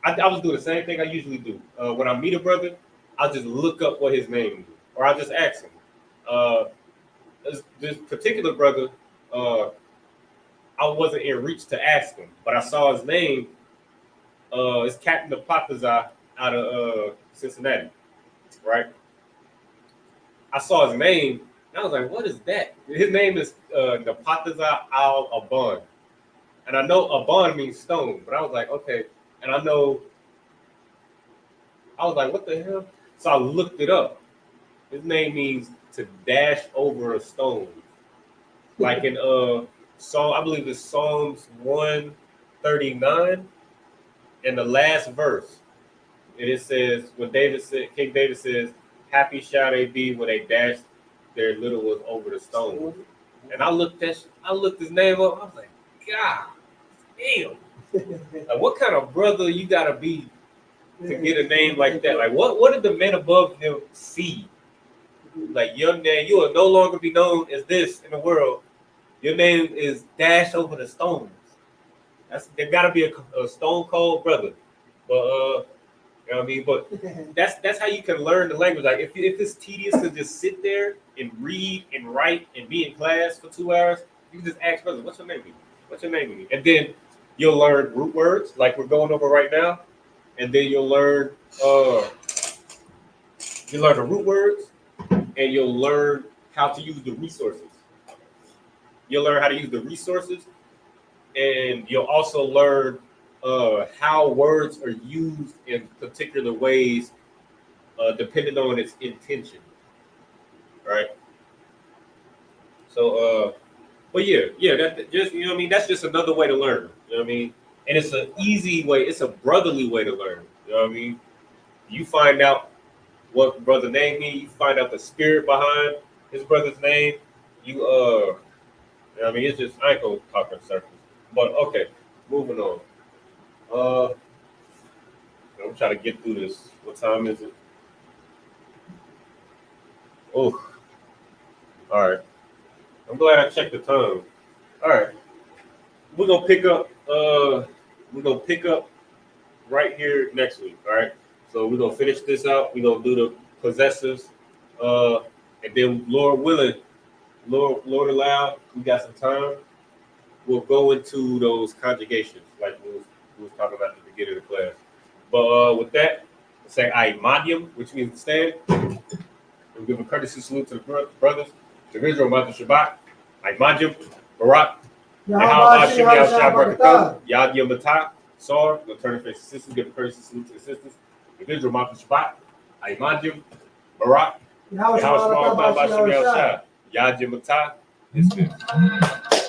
I was doing the same thing I usually do. When I meet a brother, I'll just look up what his name is. Or I'll just ask him. This particular brother, I wasn't in reach to ask him, but I saw his name. It's Captain Apataza out of Cincinnati, right? I saw his name, and I was like, what is that? His name is Napataza al-Aban. And I know Aban means stone, but I was like, okay. And I was like, what the hell? So I looked it up. His name means to dash over a stone. Like in Psalm, I believe it's Psalms 139 in the last verse. And it says, when King David says, happy shall they be when they dash their little ones over the stone. And I looked his name up. I was like, God damn. Like, what kind of brother you gotta be to get a name like that? Like, what did the men above him see? Like, young man, you will no longer be known as this in the world. Your name is Dash Over the Stones. There gotta be a stone cold brother. But you know what I mean? But that's how you can learn the language. Like, if it's tedious to just sit there and read and write and be in class for 2 hours, you can just ask brother, what's your name mean? What's your name mean? And then you'll learn root words like we're going over right now. And then you'll learn the root words, and you'll learn how to use the resources. You'll learn how to use the resources, and you'll also learn how words are used in particular ways, depending on its intention. Right. So, but yeah, that just, you know what I mean. That's just another way to learn. You know what I mean. And it's an easy way. It's a brotherly way to learn. You know what I mean. You find out what brother name means. You find out the spirit behind his brother's name. You know what I mean. It's just, I ain't gonna talk in circles. But okay, moving on. I'm trying to get through this. What time is it? Oh, all right. I'm glad I checked the time. All right, we're gonna pick up. Right here next week. All right. So we're gonna finish this out. We're gonna do the possessives, and then Lord willing, Lord allow, we got some time. We'll go into those conjugations like we was talking about at the beginning of the class. But with that, say "Imadium," which means to stand. We'll give a courtesy salute to the brothers. To Israel, Mother Shabbat. Imadium, Barak. Yahweh Hashem Yahushua Barakatuh. Yad Yom Matah. Sar. We'll turn and face the sisters. Give a courtesy salute to the sisters. To Israel, Mother Shabbat. Imadium, Barak. Yahweh Hashem Yahushua. Yad Yom Matah. Dismissed.